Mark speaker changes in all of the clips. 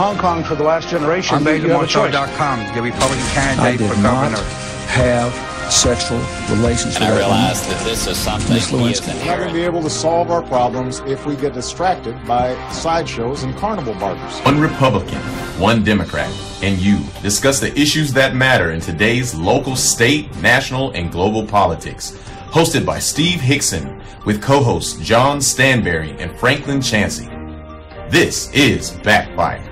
Speaker 1: Hong Kong for the last generation.
Speaker 2: On BasilMoto.com, the Republican candidate for governor.
Speaker 3: Have sexual relations with
Speaker 4: I realize that this is something he is
Speaker 5: We're not going to be able to solve our problems if we get distracted by sideshows and carnival barkers.
Speaker 6: One Republican, one Democrat, and you discuss the issues that matter in today's local, state, national, and global politics. Hosted by Steve Hickson with co-hosts John Stanberry and Franklin Chansey. This is Backfire.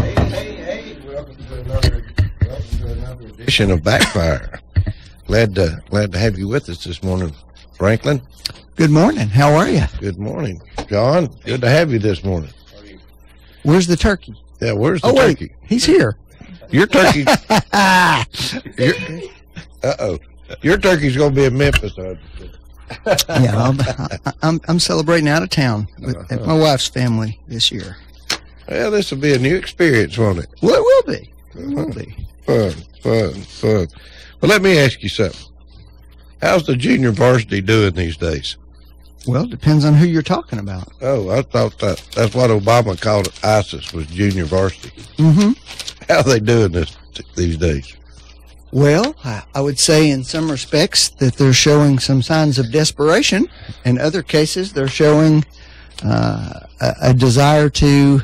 Speaker 7: Hey, welcome to another edition of Backfire. Glad to have you with us this morning, Franklin.
Speaker 8: Good morning. How are you?
Speaker 7: Good morning, John. Good to have you this morning.
Speaker 8: Where's the turkey?
Speaker 7: Yeah, where's the turkey?
Speaker 8: He's here.
Speaker 7: Your turkey. Your turkey's gonna be in Memphis.
Speaker 8: Yeah, I'm celebrating out of town with my wife's family this year.
Speaker 7: Well, this will be a new experience, won't it?
Speaker 8: Well, it will be. It will be.
Speaker 7: Fun. Well, let me ask you something. How's the junior varsity doing these days?
Speaker 8: Well, it depends on who you're talking about.
Speaker 7: Oh, I thought that's what Obama called it, ISIS, was junior varsity.
Speaker 8: Mm-hmm.
Speaker 7: How are they doing these days?
Speaker 8: Well, I would say in some respects that they're showing some signs of desperation. In other cases, they're showing a desire to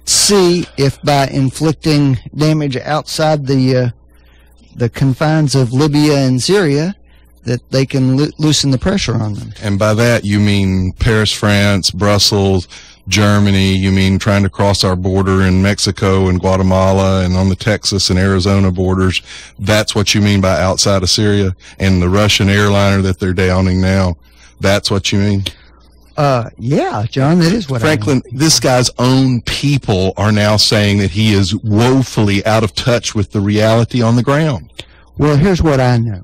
Speaker 8: see if by inflicting damage outside the confines of Libya and Syria that they can loosen the pressure on them.
Speaker 9: And by that you mean Paris, France, Brussels, Germany, you mean trying to cross our border in Mexico and Guatemala and on the Texas and Arizona borders. That's what you mean by outside of Syria. And the Russian airliner that they're downing now, that's what you mean?
Speaker 8: Yeah, John, that is what
Speaker 9: Franklin,
Speaker 8: I mean.
Speaker 9: this guy's own people are now saying that he is woefully out of touch with the reality on the ground.
Speaker 8: Well, here's what I know.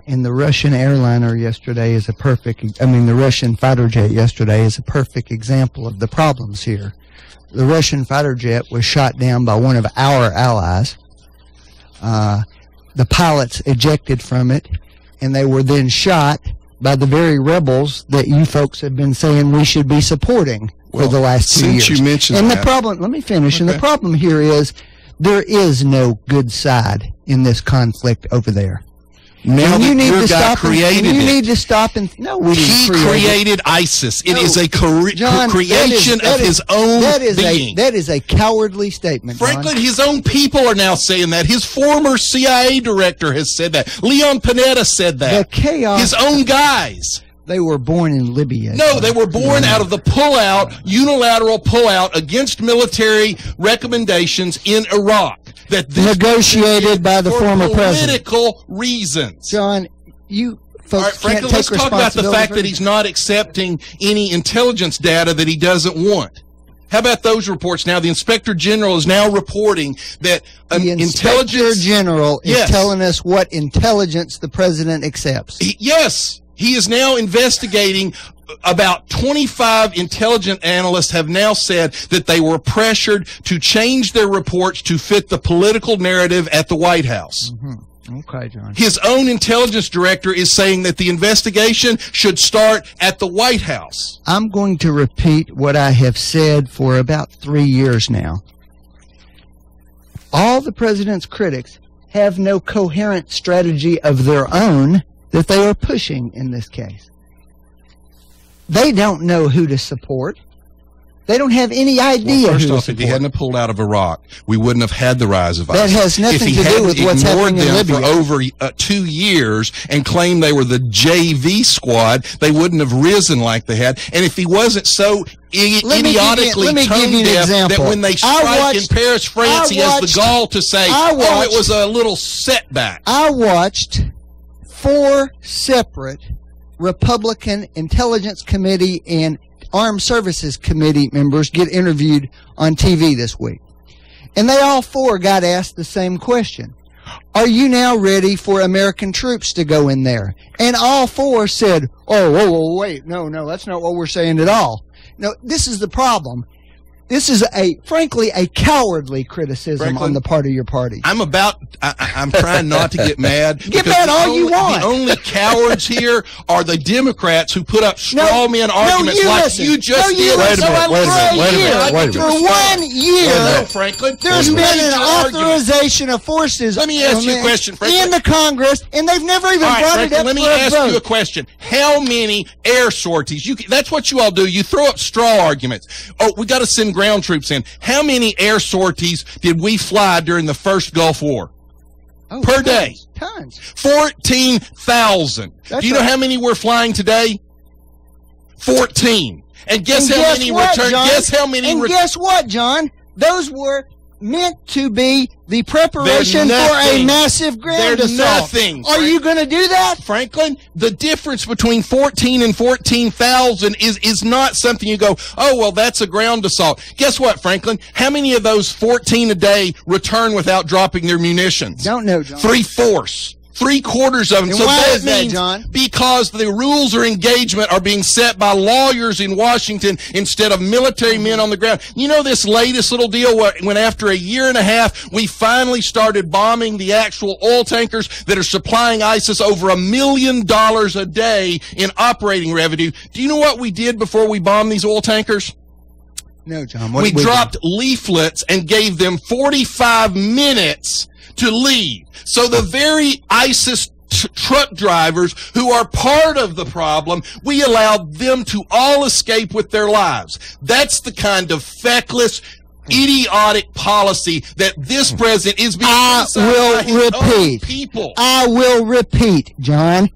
Speaker 8: And the Russian airliner yesterday is the Russian fighter jet yesterday is a perfect example of the problems here. The Russian fighter jet was shot down by one of our allies. The pilots ejected from it, and they were then shot by the very rebels that you folks have been saying we should be supporting for the last 2 years.
Speaker 9: Since you mentioned
Speaker 8: and
Speaker 9: that.
Speaker 8: the problem, let me finish, and the problem here is there is no good side in this conflict over there.
Speaker 9: Now
Speaker 8: and you need to
Speaker 9: guy
Speaker 8: stop
Speaker 9: created
Speaker 8: and you
Speaker 9: it.
Speaker 8: need to stop and no, we
Speaker 9: He
Speaker 8: didn't
Speaker 9: created ISIS. It is a
Speaker 8: John,
Speaker 9: creation of his own being.
Speaker 8: That is a cowardly statement,
Speaker 9: Franklin,
Speaker 8: John.
Speaker 9: his own people are now saying that. His former CIA director has said that. Leon Panetta said that.
Speaker 8: The chaos.
Speaker 9: His own guys.
Speaker 8: They were born in Libya.
Speaker 9: No, they were born out of the unilateral pullout against military recommendations in Iraq. That
Speaker 8: negotiated by the former president.
Speaker 9: Political reasons.
Speaker 8: John, you folks
Speaker 9: all right, Franklin,
Speaker 8: can't
Speaker 9: let's
Speaker 8: take
Speaker 9: talk about the fact
Speaker 8: responsibility
Speaker 9: that he's not accepting any intelligence data that he doesn't want. How about those reports now? The Inspector General is now reporting that
Speaker 8: the Inspector General is telling us what intelligence the president accepts.
Speaker 9: Yes. He is now investigating. About 25 intelligence analysts have now said that they were pressured to change their reports to fit the political narrative at the White House.
Speaker 8: Mm-hmm. Okay, John.
Speaker 9: His own intelligence director is saying that the investigation should start at the White House.
Speaker 8: I'm going to repeat what I have said for about 3 years now. All the president's critics have no coherent strategy of their own that they are pushing in this case. They don't know who to support. They don't have any idea
Speaker 9: First
Speaker 8: who
Speaker 9: off,
Speaker 8: to
Speaker 9: if
Speaker 8: support.
Speaker 9: he hadn't pulled out of Iraq, we wouldn't have had the rise of ISIS.
Speaker 8: That has nothing to do with what's happening in Libya.
Speaker 9: For over 2 years and claimed they were the JV squad, they wouldn't have risen like they had. And if he wasn't so idiotically tone deaf that when they strike in Paris, France, he has the gall to say, it was a little setback.
Speaker 8: I watched 4 separate Republican Intelligence Committee and Armed Services Committee members get interviewed on TV this week. And they all 4 got asked the same question. Are you now ready for American troops to go in there? And all 4 said, wait, no, that's not what we're saying at all. No, this is the problem. This is frankly, a cowardly criticism
Speaker 9: Franklin,
Speaker 8: on the part of your party.
Speaker 9: I'm trying not to get mad.
Speaker 8: Get mad all you want.
Speaker 9: The only cowards here are the Democrats who put up straw man arguments like you just did.
Speaker 7: Wait a minute.
Speaker 8: For 1 year,
Speaker 9: Franklin,
Speaker 8: there's been an authorization of forces.
Speaker 9: Let me ask you a question, Franklin.
Speaker 8: In the Congress, and they've never even brought it up
Speaker 9: let me
Speaker 8: for a
Speaker 9: ask
Speaker 8: vote.
Speaker 9: you a question. How many air sorties? That's what you all do. You throw up straw arguments. Oh, we got to send ground troops in. How many air sorties did we fly during the first Gulf War? Per day?
Speaker 8: Tons.
Speaker 9: 14,000. Do you know how many we're flying today? 14. And guess how many return? Guess how many?
Speaker 8: And guess what, John? Those were meant to be the preparation for a massive ground assault. Are you going to do that?
Speaker 9: Franklin, the difference between 14 and 14,000 is not something you go, oh, well, that's a ground assault. Guess what, Franklin? How many of those 14 a day return without dropping their munitions?
Speaker 8: Don't know, John.
Speaker 9: 3/4. 3/4 of them.
Speaker 8: And
Speaker 9: so
Speaker 8: why
Speaker 9: that
Speaker 8: is that,
Speaker 9: means
Speaker 8: John?
Speaker 9: Because the rules of engagement are being set by lawyers in Washington instead of military men on the ground. You know this latest little deal when after a year and a half we finally started bombing the actual oil tankers that are supplying ISIS over $1 million a day in operating revenue. Do you know what we did before we bombed these oil tankers?
Speaker 8: No, John.
Speaker 9: We dropped leaflets and gave them 45 minutes to leave. So the very ISIS truck drivers who are part of the problem, we allowed them to all escape with their lives. That's the kind of feckless, idiotic policy that this president is being
Speaker 8: I will repeat, John.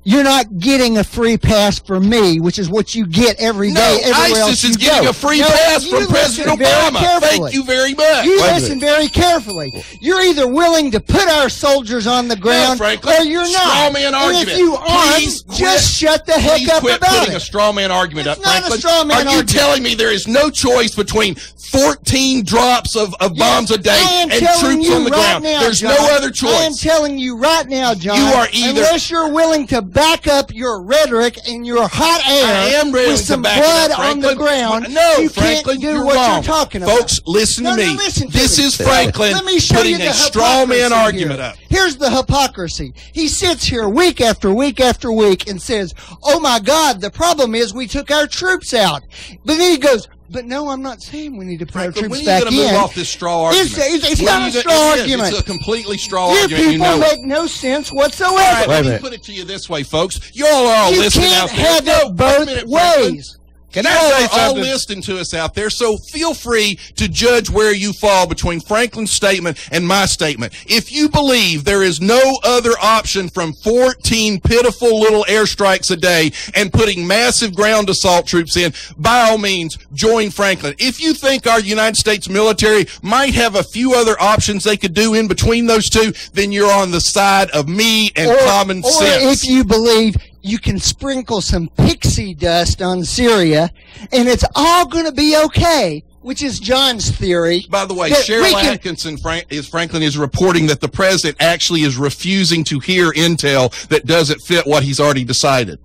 Speaker 8: You're not getting a free pass from me, which is what you get every day. Everywhere
Speaker 9: ISIS is getting a free pass from President Obama. Thank you very much.
Speaker 8: You listen very carefully. You're either willing to put our soldiers on the ground, or you're not.
Speaker 9: Straw man argument.
Speaker 8: And if you aren't, just shut the heck up about it.
Speaker 9: Please quit putting a straw man argument up, Franklin.
Speaker 8: It's not a straw man argument.
Speaker 9: Are you telling me there is no choice between 14 drops of bombs a day and troops on the ground? There's no other choice.
Speaker 8: I am telling you right now, John.
Speaker 9: You are either,
Speaker 8: unless you're willing to back up your rhetoric and your hot air with some blood on the ground, you can't do what you're talking about.
Speaker 9: Folks, listen to me. This is Franklin putting a straw man argument up.
Speaker 8: Here's the hypocrisy. He sits here week after week after week and says, oh my God, the problem is we took our troops out. But then he goes, but no, I'm not saying we need to put our troops back in.
Speaker 9: When are you going to move off this straw argument?
Speaker 8: It's not a straw argument.
Speaker 9: It's a completely straw
Speaker 8: you
Speaker 9: argument.
Speaker 8: You people make no sense whatsoever.
Speaker 9: All right, let me put it to you this way, folks. You all are all listening out there.
Speaker 8: You can't have it both ways.
Speaker 9: Can I say something? All listening to us out there, so feel free to judge where you fall between Franklin's statement and my statement. If you believe there is no other option from 14 pitiful little airstrikes a day and putting massive ground assault troops in, by all means, join Franklin. If you think our United States military might have a few other options they could do in between those two, then you're on the side of me and common sense.
Speaker 8: Or if you believe you can sprinkle some pixie dust on Syria, and it's all going to be okay, which is John's theory.
Speaker 9: By the way, Cheryl Atkinson Franklin is reporting that the president actually is refusing to hear intel that doesn't fit what he's already decided.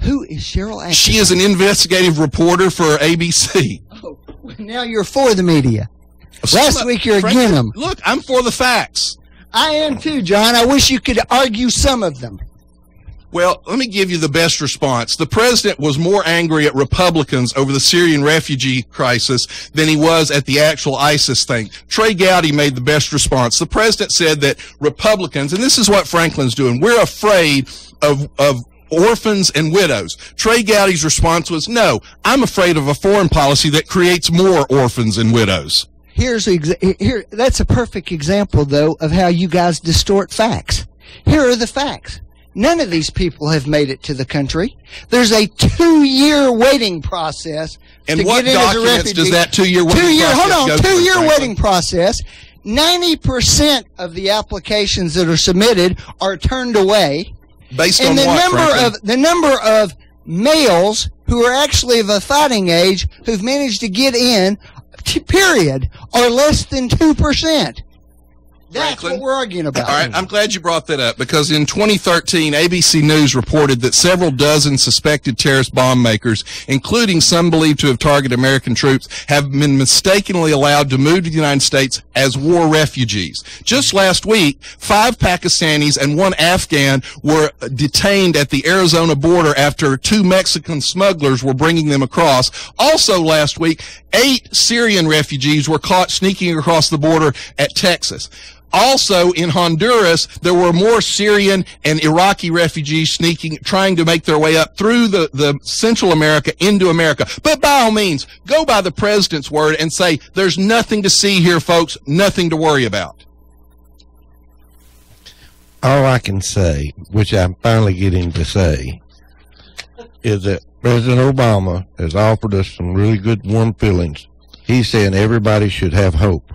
Speaker 8: Who is Cheryl Atkinson?
Speaker 9: She is an investigative reporter for ABC.
Speaker 8: Oh, now you're for the media. Last week you're against them.
Speaker 9: Look, I'm for the facts.
Speaker 8: I am too, John. I wish you could argue some of them.
Speaker 9: Well, let me give you the best response. The president was more angry at Republicans over the Syrian refugee crisis than he was at the actual ISIS thing. Trey Gowdy made the best response. The president said that Republicans, and this is what Franklin's doing, we're afraid of orphans and widows. Trey Gowdy's response was, no, I'm afraid of a foreign policy that creates more orphans and widows.
Speaker 8: That's a perfect example, though, of how you guys distort facts. Here are the facts. None of these people have made it to the country. There's a 2-year waiting process to get in as a refugee. And what documents
Speaker 9: does that 2-year waiting process go through?
Speaker 8: 2-year waiting process. 90% of the applications that are submitted are turned away.
Speaker 9: Based on what,
Speaker 8: the number of males who are actually of a fighting age who've managed to get in, period, are less than 2%. That's
Speaker 9: Franklin.
Speaker 8: what we're arguing about.
Speaker 9: All right, I'm glad you brought that up because in 2013, ABC News reported that several dozen suspected terrorist bomb makers, including some believed to have targeted American troops, have been mistakenly allowed to move to the United States as war refugees. Just last week, 5 Pakistanis and 1 Afghan were detained at the Arizona border after 2 Mexican smugglers were bringing them across. Also last week, 8 Syrian refugees were caught sneaking across the border at Texas. Also, in Honduras, there were more Syrian and Iraqi refugees trying to make their way up through the Central America into America. But by all means, go by the president's word and say, there's nothing to see here, folks, nothing to worry about.
Speaker 7: All I can say, which I'm finally getting to say, is that President Obama has offered us some really good warm feelings. He's saying everybody should have hope.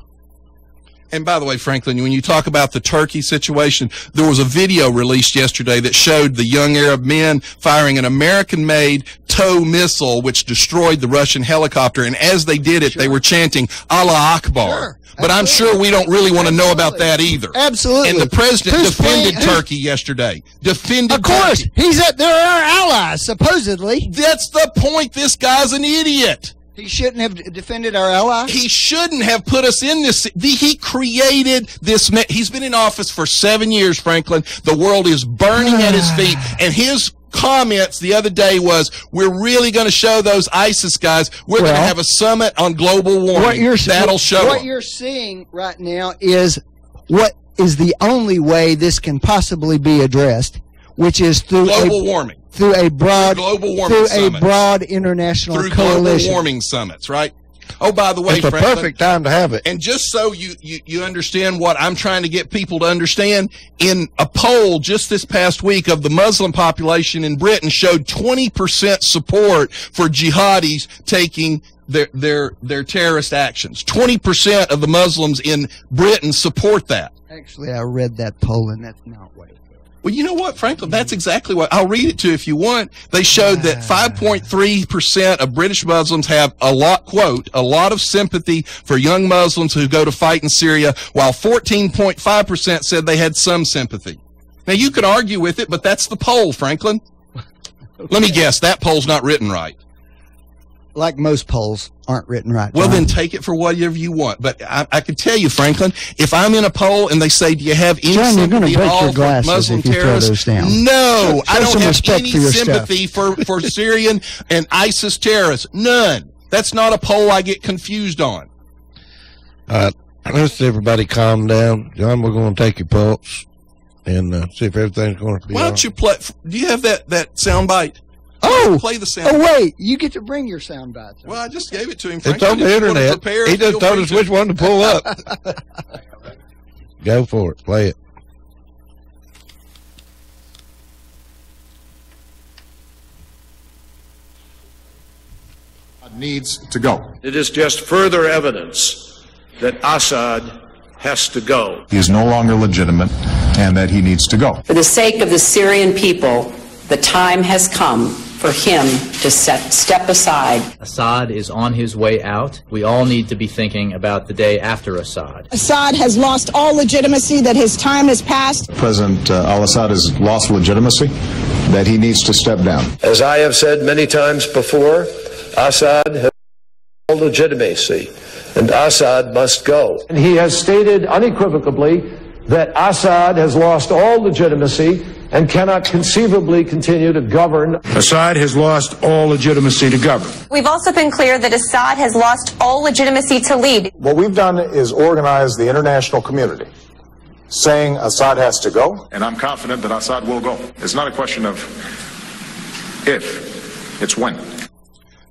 Speaker 9: And by the way, Franklin, when you talk about the Turkey situation, there was a video released yesterday that showed the young Arab men firing an American-made TOW missile which destroyed the Russian helicopter. And as they did it, they were chanting, Allah Akbar.
Speaker 8: Sure.
Speaker 9: But I'm sure we don't really want to know about that either.
Speaker 8: Absolutely.
Speaker 9: And the president defended Turkey yesterday.
Speaker 8: Of course.
Speaker 9: Turkey.
Speaker 8: They're our allies, supposedly.
Speaker 9: That's the point. This guy's an idiot.
Speaker 8: He shouldn't have defended our allies?
Speaker 9: He shouldn't have put us in this. He created this. He's been in office for 7 years, Franklin. The world is burning at his feet. And his comments the other day was, we're really going to show those ISIS guys. We're going to have a summit on global warming. That'll show
Speaker 8: What
Speaker 9: them.
Speaker 8: you're seeing right now is what is the only way this can possibly be addressed, which is through
Speaker 9: global warming.
Speaker 8: Through a broad
Speaker 9: Through
Speaker 8: international
Speaker 9: through
Speaker 8: coalition.
Speaker 9: global warming summits, right? Oh, by the way,
Speaker 7: It's the
Speaker 9: Franklin,
Speaker 7: perfect time to have it.
Speaker 9: and just so you understand what I'm trying to get people to understand, in a poll just this past week of the Muslim population in Britain showed 20% support for jihadis taking their terrorist actions. 20% of the Muslims in Britain support that.
Speaker 8: Actually, I read that poll, and that's not what it is.
Speaker 9: Well, you know what, Franklin? That's exactly what I'll read it to you if you want. They showed that 5.3% of British Muslims have a lot of sympathy for young Muslims who go to fight in Syria, while 14.5% said they had some sympathy. Now, you could argue with it, but that's the poll, Franklin. Okay. Let me guess, that poll's not written right.
Speaker 8: Like most polls aren't written right.
Speaker 9: Well, then take it for whatever you want. But I can tell you, Franklin, if I'm in a poll and they say, do you have any sympathy at all for Muslim terrorists? No, I don't have any sympathy for Syrian and ISIS terrorists. None. That's not a poll I get confused on.
Speaker 7: Let's everybody calm down. John, we're going to take your pulse and see if everything's going to be
Speaker 9: Why don't you play? Do you have that sound bite? Play the sound.
Speaker 8: Oh, wait. You get to bring your sound bites.
Speaker 9: Well, I just gave it to him,
Speaker 7: Franklin. It's on the internet. He just told us which one to pull up. Go for it. Play it.
Speaker 5: Needs to go.
Speaker 1: It is just further evidence that Assad has to go.
Speaker 5: He is no longer legitimate and that he needs to go.
Speaker 10: For the sake of the Syrian people, the time has come for him to step aside.
Speaker 11: Assad is on his way out. We all need to be thinking about the day after Assad.
Speaker 12: Assad has lost all legitimacy, that his time has passed.
Speaker 5: President al-Assad has lost legitimacy, that he needs to step down.
Speaker 1: As I have said many times before, Assad has all legitimacy, and Assad must go.
Speaker 13: And he has stated unequivocally that Assad has lost all legitimacy and cannot conceivably continue to govern.
Speaker 14: Assad has lost all legitimacy to govern.
Speaker 15: We've also been clear that Assad has lost all legitimacy to lead.
Speaker 5: What we've done is organize the international community, saying Assad has to go. And I'm confident that Assad will go. It's not a question of if, it's when.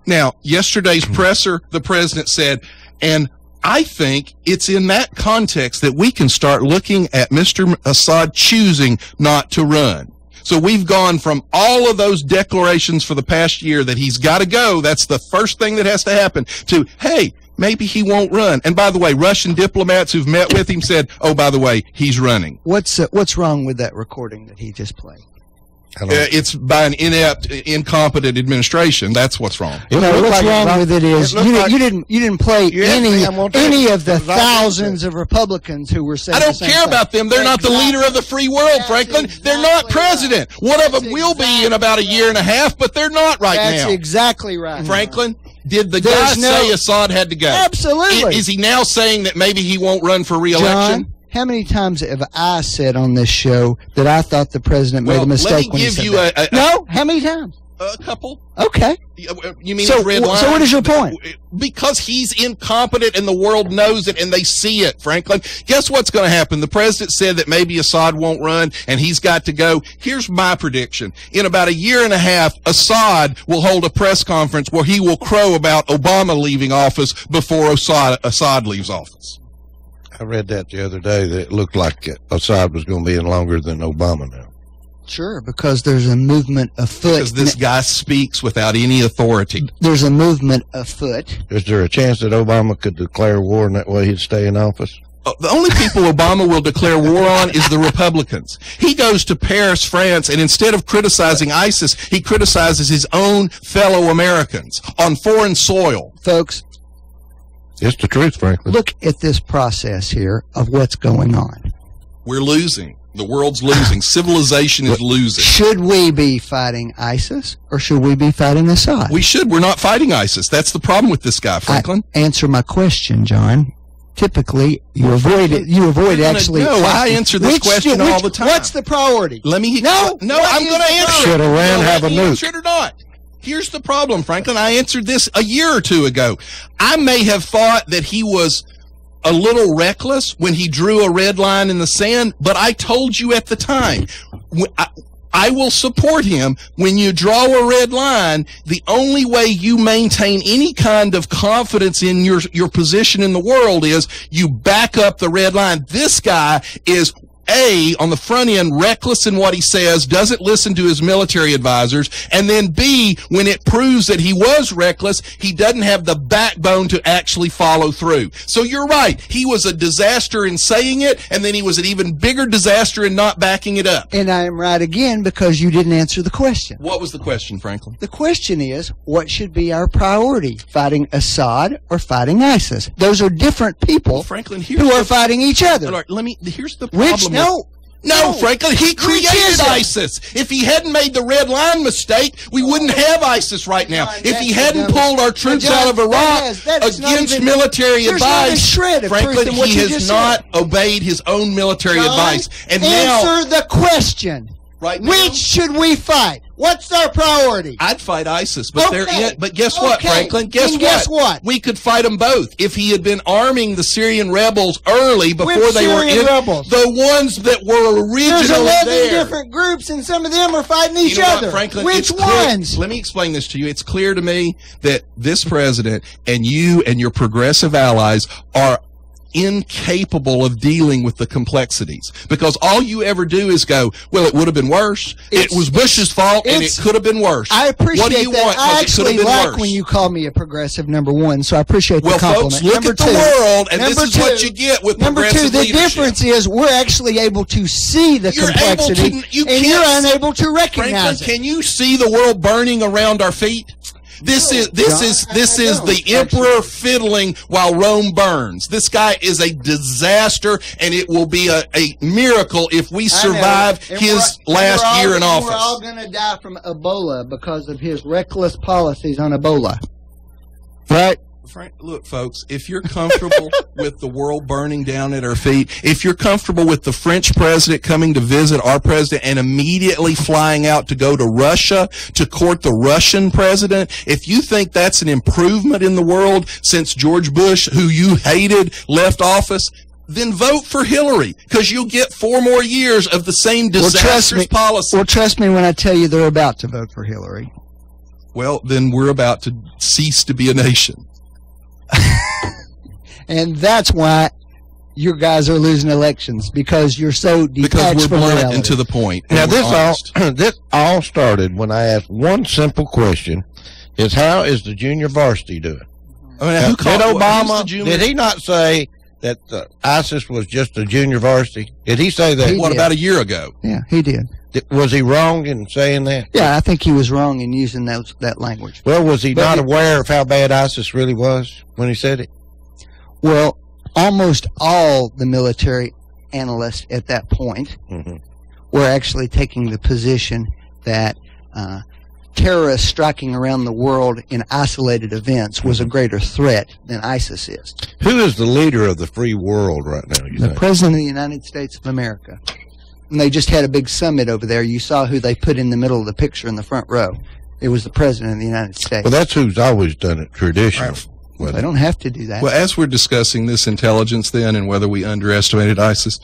Speaker 9: Now, yesterday's presser, the president said, and I think it's in that context that we can start looking at Mr. Assad choosing not to run. So we've gone from all of those declarations for the past year that he's got to go, that's the first thing that has to happen, to, hey, maybe he won't run. And by the way, Russian diplomats who've met with him said, oh, by the way, he's running.
Speaker 8: What's wrong with that recording that he just played?
Speaker 9: It's by an inept, incompetent administration. That's what's wrong.
Speaker 8: What's wrong with it is you didn't play any of the thousands of Republicans who were saying
Speaker 9: I don't care about them. They're not the leader of the free world, Franklin. They're not president. One of them will be in about a year and a half, but they're not right now.
Speaker 8: That's exactly right.
Speaker 9: Franklin, did the guy say Assad had to go?
Speaker 8: Absolutely.
Speaker 9: Is he now saying that maybe he won't run for re-election?
Speaker 8: John, how many times have I said on this show that I thought the president made a mistake when he said that? No? How many times?
Speaker 9: A couple.
Speaker 8: Okay.
Speaker 9: You mean
Speaker 8: so,
Speaker 9: red line?
Speaker 8: So what is your point?
Speaker 9: Because he's incompetent and the world knows it and they see it, Franklin. Guess what's going to happen? The president said that maybe Assad won't run and he's got to go. Here's my prediction. In about a year and a half, Assad will hold a press conference where he will crow about Obama leaving office before Assad leaves office.
Speaker 7: I read that the other day that it looked like Assad was going to be in longer than Obama now.
Speaker 8: Sure, because there's a movement afoot.
Speaker 9: Because this guy speaks without any authority.
Speaker 8: There's a movement afoot.
Speaker 7: Is there a chance that Obama could declare war and that way he'd stay in office?
Speaker 9: The only people Obama will declare war on is the Republicans. He goes to Paris, France, and instead of criticizing ISIS, he criticizes his own fellow Americans on foreign soil.
Speaker 8: Folks,
Speaker 7: it's the truth, Franklin.
Speaker 8: Look at this process here of what's going on.
Speaker 9: We're losing. The world's losing. Civilization is losing.
Speaker 8: Should we be fighting ISIS or should we be fighting Assad?
Speaker 9: We should. We're not fighting ISIS. That's the problem with this guy, Franklin.
Speaker 8: Answer my question, John. Typically, you avoid it. You avoid actually.
Speaker 9: No, I answer this question all the time.
Speaker 8: What's the priority?
Speaker 9: Let me.
Speaker 8: No,
Speaker 9: I'm going to answer.
Speaker 7: Should Iran have a nuke?
Speaker 9: Should or not? Here's the problem, Franklin. I answered this a year or two ago. I may have thought that he was a little reckless when he drew a red line in the sand, but I told you at the time, I will support him. When you draw a red line, the only way you maintain any kind of confidence in your position in the world is you back up the red line. This guy is A, on the front end, reckless in what he says, doesn't listen to his military advisors, and then B, when it proves that he was reckless, he doesn't have the backbone to actually follow through. So you're right. He was a disaster in saying it, and then he was an even bigger disaster in not backing it up.
Speaker 8: And I am right again because you didn't answer the question.
Speaker 9: What was the question, Franklin?
Speaker 8: The question is, what should be our priority? Fighting Assad or fighting ISIS? Those are different people
Speaker 9: Franklin,
Speaker 8: who are fighting each other.
Speaker 9: Here's the problem.
Speaker 8: No,
Speaker 9: Franklin, he created ISIS. If he hadn't made the red line mistake, we wouldn't have ISIS right now. If he hadn't pulled our troops out of Iraq against military advice, Franklin, he has not obeyed his own military advice. And
Speaker 8: answer the question.
Speaker 9: Right now,
Speaker 8: which should we fight? What's our priority?
Speaker 9: I'd fight ISIS, but but guess what, Franklin?
Speaker 8: Guess what?
Speaker 9: We could fight them both if he had been arming the Syrian rebels early before they were in
Speaker 8: rebels?
Speaker 9: The ones that were originally
Speaker 8: There's 11
Speaker 9: there.
Speaker 8: Different groups, and some of them are fighting each other.
Speaker 9: What, Franklin?
Speaker 8: Which ones?
Speaker 9: Let me explain this to you. It's clear to me that this president and you and your progressive allies are incapable of dealing with the complexities, because all you ever do is go, well, it would have been worse. It was Bush's fault, and it could have been worse.
Speaker 8: I appreciate
Speaker 9: what do you
Speaker 8: that.
Speaker 9: want?
Speaker 8: I actually like
Speaker 9: worse.
Speaker 8: when you call me a progressive, number one, so I appreciate the compliment.
Speaker 9: Folks, look at the world, and this is what you get with progressive leadership.
Speaker 8: The difference is we're actually able to see the complexity, and you're unable to recognize it.
Speaker 9: Can you see the world burning around our feet? This is the emperor fiddling while Rome burns. This guy is a disaster, and it will be a miracle if we survive his last year in office.
Speaker 8: We're all going to die from Ebola because of his reckless policies on Ebola. Right?
Speaker 9: Look, folks, if you're comfortable with the world burning down at our feet, if you're comfortable with the French president coming to visit our president and immediately flying out to go to Russia to court the Russian president, if you think that's an improvement in the world since George Bush, who you hated, left office, then vote for Hillary, because you'll get 4 more years of the same disastrous policy.
Speaker 8: Well, trust me when I tell you they're about to vote for Hillary.
Speaker 9: Well, then we're about to cease to be a nation.
Speaker 8: And that's why your guys are losing elections, because you're so detached from reality.
Speaker 9: Because we're blunt and to the point.
Speaker 7: Now, this all started when I asked one simple question: is how is the junior varsity doing?
Speaker 9: I mean,
Speaker 7: did Obama? Did he not say that ISIS was just a junior varsity? Did he say that?
Speaker 9: What, about a year ago?
Speaker 8: Yeah, he did.
Speaker 7: Was he wrong in saying that?
Speaker 8: Yeah, I think he was wrong in using that language.
Speaker 7: Well, was he not aware of how bad ISIS really was when he said it?
Speaker 8: Well, almost all the military analysts at that point were actually taking the position that terrorists striking around the world in isolated events was a greater threat than ISIS is.
Speaker 7: Who is the leader of the free world right now, you
Speaker 8: The
Speaker 7: think?
Speaker 8: President of the United States of America. And they just had a big summit over there. You saw who they put in the middle of the picture in the front row. It was the President of the United States.
Speaker 7: Well, that's who's always done it, traditional.
Speaker 8: Well, they don't have to do that.
Speaker 9: Well, as we're discussing this intelligence then and whether we underestimated ISIS,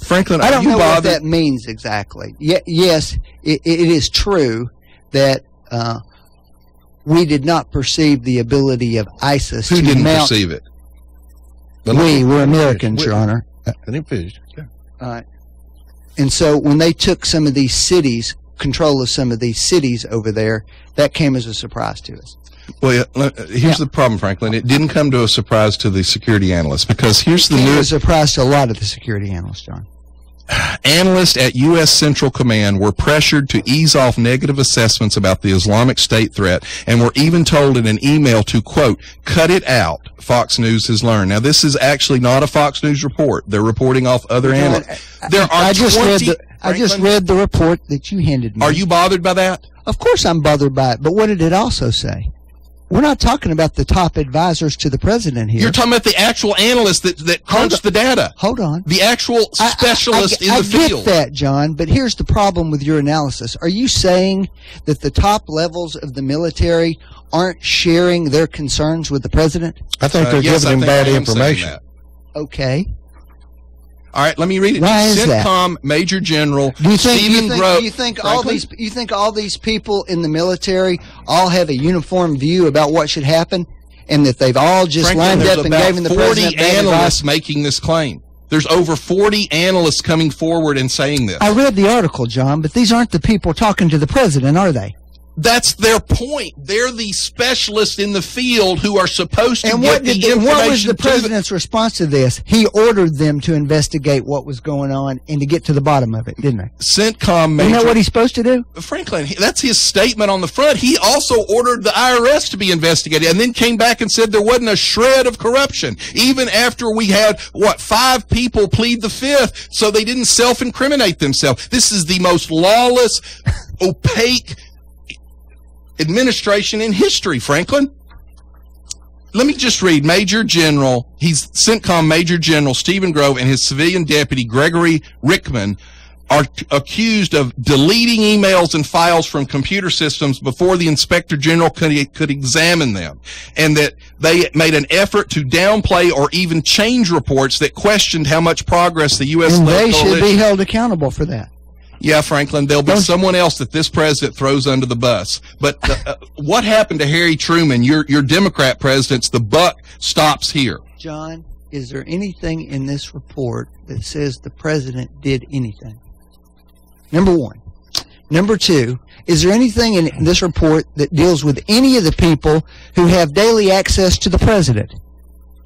Speaker 9: Franklin,
Speaker 8: I don't know
Speaker 9: bothered?
Speaker 8: what that means exactly. Yes, it is true that we did not perceive the ability of ISIS
Speaker 9: Who
Speaker 8: to
Speaker 9: didn't
Speaker 8: mount.
Speaker 9: perceive it?
Speaker 8: We're Americans, Your Honor.
Speaker 7: Yeah.
Speaker 8: And so when they took some of these cities, control of some of these cities over there, that came as a surprise to us.
Speaker 9: Well, here's the problem, Franklin. It didn't come to a surprise to the security analysts because here's the
Speaker 8: It came
Speaker 9: new
Speaker 8: as a surprise to a lot of the security analysts, John.
Speaker 9: Analysts at U.S. Central Command were pressured to ease off negative assessments about the Islamic State threat and were even told in an email to, quote, cut it out, Fox News has learned. Now, this is actually not a Fox News report. They're reporting off other analysts.
Speaker 8: I just read the report that you handed me.
Speaker 9: Are you bothered by that?
Speaker 8: Of course I'm bothered by it, but what did it also say? We're not talking about the top advisors to the president here.
Speaker 9: You're talking about the actual analysts that crunch the data.
Speaker 8: Hold on.
Speaker 9: The actual specialist in the field.
Speaker 8: I get that, John, but here's the problem with your analysis. Are you saying that the top levels of the military aren't sharing their concerns with the president?
Speaker 7: I think they're giving him bad information.
Speaker 8: Okay.
Speaker 9: All right, let me read it.
Speaker 8: Why is that?
Speaker 9: CENTCOM Major General
Speaker 8: Do you
Speaker 9: Stephen Grove.
Speaker 8: You think all these people in the military all have a uniform view about what should happen, and that they've all just lined up and given the president bad advice?
Speaker 9: 40 analysts making this claim. There's over 40 analysts coming forward and saying this.
Speaker 8: I read the article, John, but these aren't the people talking to the president, are they?
Speaker 9: That's their point. They're the specialists in the field who are supposed to get the information.
Speaker 8: And what was the president's response to this? He ordered them to investigate what was going on and to get to the bottom of it, didn't he?
Speaker 9: CENTCOM Major.
Speaker 8: Isn't that what he's supposed to do?
Speaker 9: Franklin, that's his statement on the front. He also ordered the IRS to be investigated and then came back and said there wasn't a shred of corruption, even after we had, 5 people plead the fifth so they didn't self-incriminate themselves. This is the most lawless, opaque administration in history, Franklin. Let me just read. Major General, he's CENTCOM Major General Stephen Grove and his civilian deputy Gregory Rickman are accused of deleting emails and files from computer systems before the Inspector General could examine them, and that they made an effort to downplay or even change reports that questioned how much progress the U.S.
Speaker 8: And they should be held accountable for that.
Speaker 9: Yeah, Franklin, there'll be someone else that this president throws under the bus. But what happened to Harry Truman, your Democrat presidents, the buck stops here.
Speaker 8: John, is there anything in this report that says the president did anything? Number one. Number two, is there anything in this report that deals with any of the people who have daily access to the president?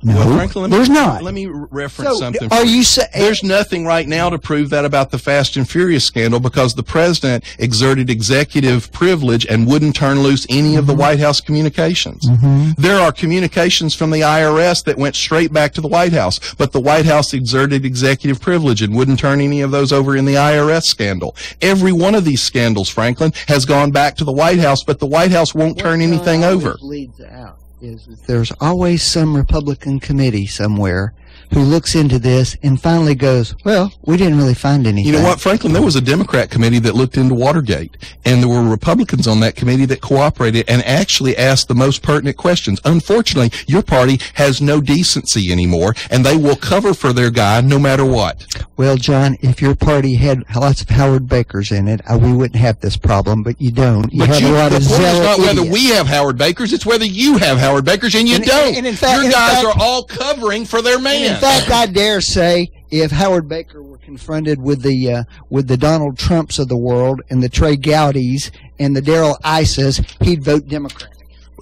Speaker 8: No,
Speaker 9: well, Franklin,
Speaker 8: there's not.
Speaker 9: Let me reference something.
Speaker 8: Are you saying
Speaker 9: there's nothing right now to prove that about the Fast and Furious scandal because the president exerted executive privilege and wouldn't turn loose any of the White House communications. There are communications from the IRS that went straight back to the White House, but the White House exerted executive privilege and wouldn't turn any of those over in the IRS scandal. Every one of these scandals, Franklin, has gone back to the White House, but the White House won't turn anything over.
Speaker 8: Leads out is that there's always some Republican committee somewhere who looks into this and finally goes, well, we didn't really find anything.
Speaker 9: You know what, Franklin? There was a Democrat committee that looked into Watergate, and there were Republicans on that committee that cooperated and actually asked the most pertinent questions. Unfortunately, your party has no decency anymore, and they will cover for their guy no matter what.
Speaker 8: Well, John, if your party had lots of Howard Bakers in it, we wouldn't have this problem, but you don't. You have a lot of zealot
Speaker 9: it's not
Speaker 8: idiots.
Speaker 9: whether we have Howard Bakers, it's whether you have Howard Bakers, and you don't.
Speaker 8: And in fact,
Speaker 9: your guys are all covering for their man.
Speaker 8: In fact, I dare say, if Howard Baker were confronted with the Donald Trumps of the world and the Trey Gowdies and the Darrell Ices, he'd vote Democrat.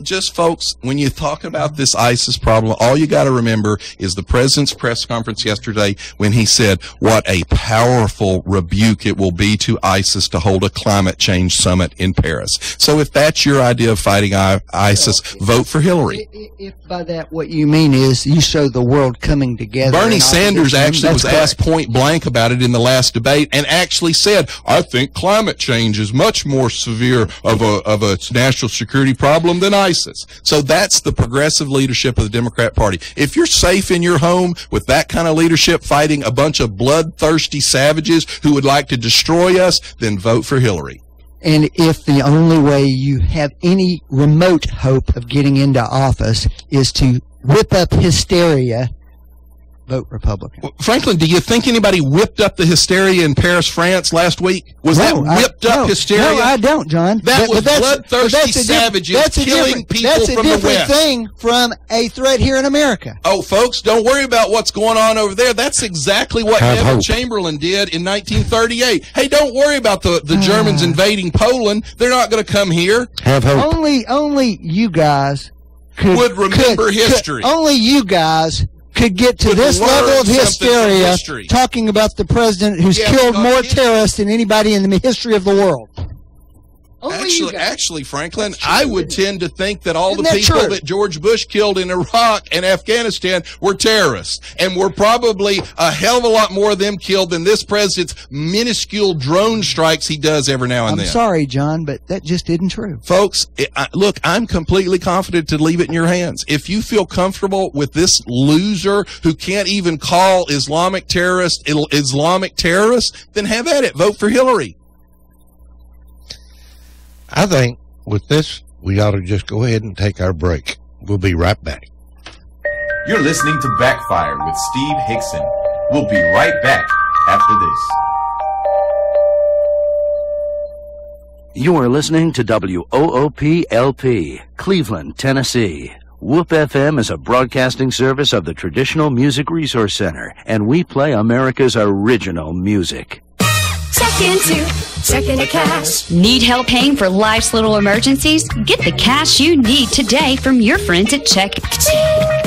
Speaker 9: just folks, when you talk about this ISIS problem, all you got to remember is the president's press conference yesterday when he said what a powerful rebuke it will be to ISIS to hold a climate change summit in Paris. So if that's your idea of fighting ISIS, vote for Hillary.
Speaker 8: If by that what you mean is you show the world coming together.
Speaker 9: Bernie Sanders actually was asked point blank about it in the last debate and actually said, I think climate change is much more severe of a national security problem than ISIS. So that's the progressive leadership of the Democrat Party. If you're safe in your home with that kind of leadership fighting a bunch of bloodthirsty savages who would like to destroy us, then vote for Hillary.
Speaker 8: And if the only way you have any remote hope of getting into office is to whip up hysteria, vote Republican.
Speaker 9: Well, Franklin, do you think anybody whipped up the hysteria in Paris, France last week? Was that whipped up hysteria?
Speaker 8: No, I don't, John.
Speaker 9: That was bloodthirsty savages killing people from the West.
Speaker 8: That's a different thing from a threat here in America.
Speaker 9: Oh, folks, don't worry about what's going on over there. That's exactly what Neville Chamberlain did in 1938. Hey, don't worry about the Germans invading Poland. They're not going to come here.
Speaker 7: Have hope.
Speaker 8: Only you guys
Speaker 9: would remember history.
Speaker 8: Only you guys could get to this level of hysteria talking about the president who's killed more terrorists than anybody in the history of the world.
Speaker 9: Actually, Franklin, I would tend to think that all the people that George Bush killed in Iraq and Afghanistan were terrorists. And were probably a hell of a lot more of them killed than this president's minuscule drone strikes he does every now and then.
Speaker 8: I'm sorry, John, but that just isn't true.
Speaker 9: Folks, look, I'm completely confident to leave it in your hands. If you feel comfortable with this loser who can't even call Islamic terrorists, then have at it. Vote for Hillary.
Speaker 7: I think with this, we ought to just go ahead and take our break. We'll be right back.
Speaker 6: You're listening to Backfire with Steve Hickson. We'll be right back after this.
Speaker 16: You are listening to WOOP-LP, Cleveland, Tennessee. WOOP FM is a broadcasting service of the Traditional Music Resource Center, and we play America's original music.
Speaker 17: Check into cash. Need help paying for life's little emergencies? Get the cash you need today from your friends at Check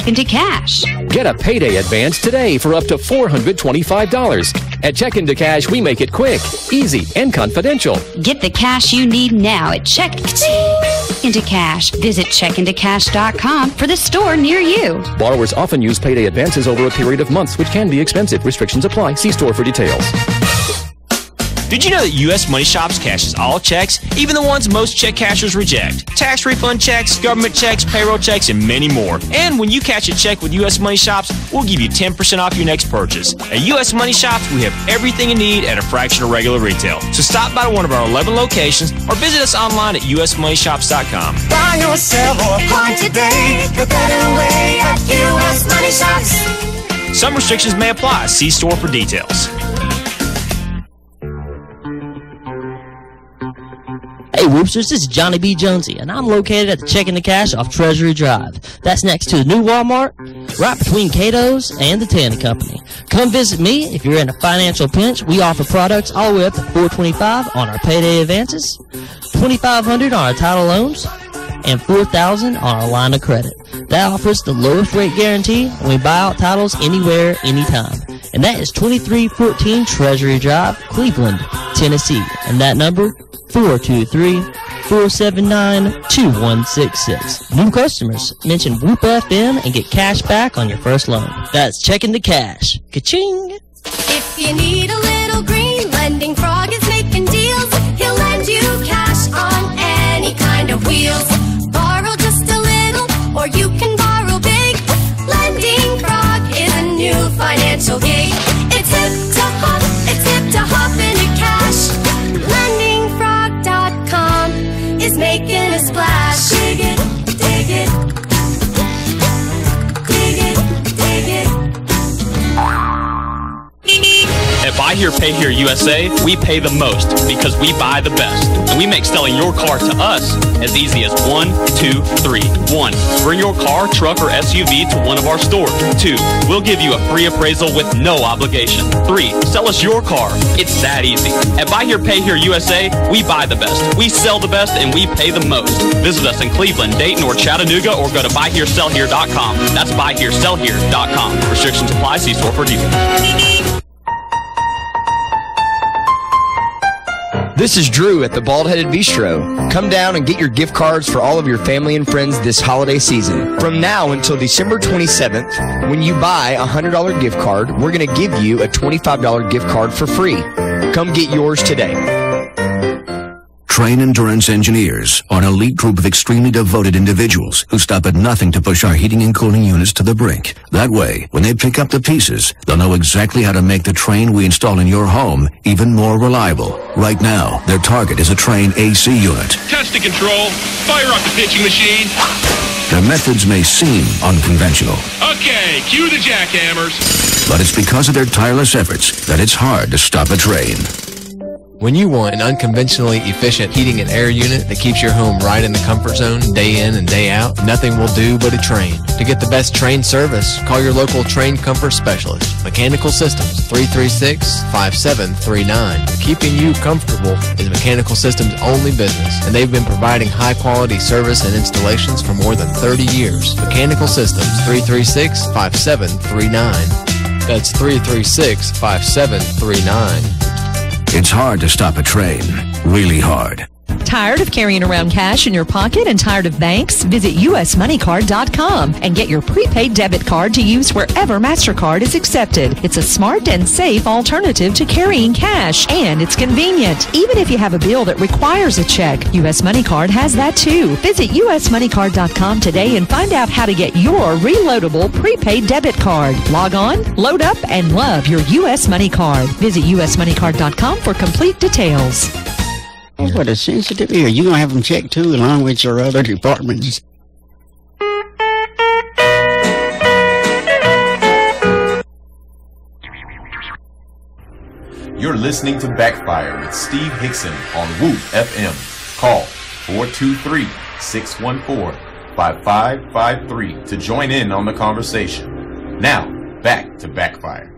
Speaker 17: into Cash.
Speaker 18: Get a payday advance today for up to $425. At Check into Cash, we make it quick, easy, and confidential.
Speaker 17: Get the cash you need now at Check into Cash. Visit checkintocash.com for the store near you.
Speaker 18: Borrowers often use payday advances over a period of months, which can be expensive. Restrictions apply. See store for details.
Speaker 19: Did you know that U.S. Money Shops cashes all checks, even the ones most check cashers reject? Tax refund checks, government checks, payroll checks, and many more. And when you cash a check with U.S. Money Shops, we'll give you 10% off your next purchase. At U.S. Money Shops, we have everything you need at a fraction of regular retail. So stop by one of our 11 locations or visit us online at usmoneyshops.com.
Speaker 17: Buy or sell or buy today, the better way at U.S. Money Shops.
Speaker 19: Some restrictions may apply. See store for details.
Speaker 20: Hey Whoopsters, this is Johnny B. Jonesy, and I'm located at the Check into Cash off Treasury Drive. That's next to the new Walmart, right between Cato's and the Tanny Company. Come visit me if you're in a financial pinch. We offer products all the way up to $425 on our payday advances, $2,500 on our title loans, and $4,000 on our line of credit. That offers the lowest rate guarantee, and we buy out titles anywhere, anytime. And that is 2314 Treasury Drive, Cleveland, Tennessee. And that number, 423-479-2166. New customers, mention Whoop FM and get cash back on your first loan. That's Check into Cash. Ka-ching!
Speaker 17: If you need a little green, Lending Frog is making deals. He'll lend you cash on any kind of wheels. Borrow just a little, or you can borrow big. Lending Frog is a new financial gig. It's hip to hop into cash. LendingFrog.com is making a splash. Dig it, dig it. Dig it, dig it.
Speaker 19: At Buy Here Pay Here USA, we pay the most because we buy the best. And we make selling your car to us as easy as 1, 2, 3. 1, bring your car, truck, or SUV to one of our stores. 2, we'll give you a free appraisal with no obligation. 3, sell us your car. It's that easy. At Buy Here, Pay Here USA, we buy the best, we sell the best, and we pay the most. Visit us in Cleveland, Dayton, or Chattanooga, or go to buyheresellhere.com. That's buyheresellhere.com. Restrictions apply. See store for details.
Speaker 21: This is Drew at the Bald-Headed Bistro. Come down and get your gift cards for all of your family and friends this holiday season. From now until December 27th, when you buy a $100 gift card, we're going to give you a $25 gift card for free. Come get yours today.
Speaker 22: Train Endurance Engineers are an elite group of extremely devoted individuals who stop at nothing to push our heating and cooling units to the brink. That way, when they pick up the pieces, they'll know exactly how to make the Train we install in your home even more reliable. Right now, their target is a Train AC unit.
Speaker 23: Test to control. Fire up the pitching machine.
Speaker 22: Their methods may seem unconventional.
Speaker 23: Okay, cue the jackhammers.
Speaker 22: But it's because of their tireless efforts that it's hard to stop a Train.
Speaker 24: When you want an unconventionally efficient heating and air unit that keeps your home right in the comfort zone day in and day out, nothing will do but a Train. To get the best Train service, call your local Train comfort specialist. Mechanical Systems, 336-5739. Keeping you comfortable is Mechanical Systems' only business, and they've been providing high-quality service and installations for more than 30 years. Mechanical Systems, 336-5739. That's 336-5739.
Speaker 22: It's hard to stop a Train. Really hard.
Speaker 25: Tired of carrying around cash in your pocket and tired of banks? Visit usmoneycard.com and get your prepaid debit card to use wherever MasterCard is accepted. It's a smart and safe alternative to carrying cash, and it's convenient. Even if you have a bill that requires a check, US Money Card has that too. Visit usmoneycard.com today and find out how to get your reloadable prepaid debit card. Log on, load up, and love your US Money Card. Visit usmoneycard.com for complete details.
Speaker 26: What a sensitive ear. You're going to have them checked too, along with your other departments.
Speaker 6: You're listening to Backfire with Steve Hickson on Whoop FM. Call 423-614-5553 to join in on the conversation. Now, back to Backfire.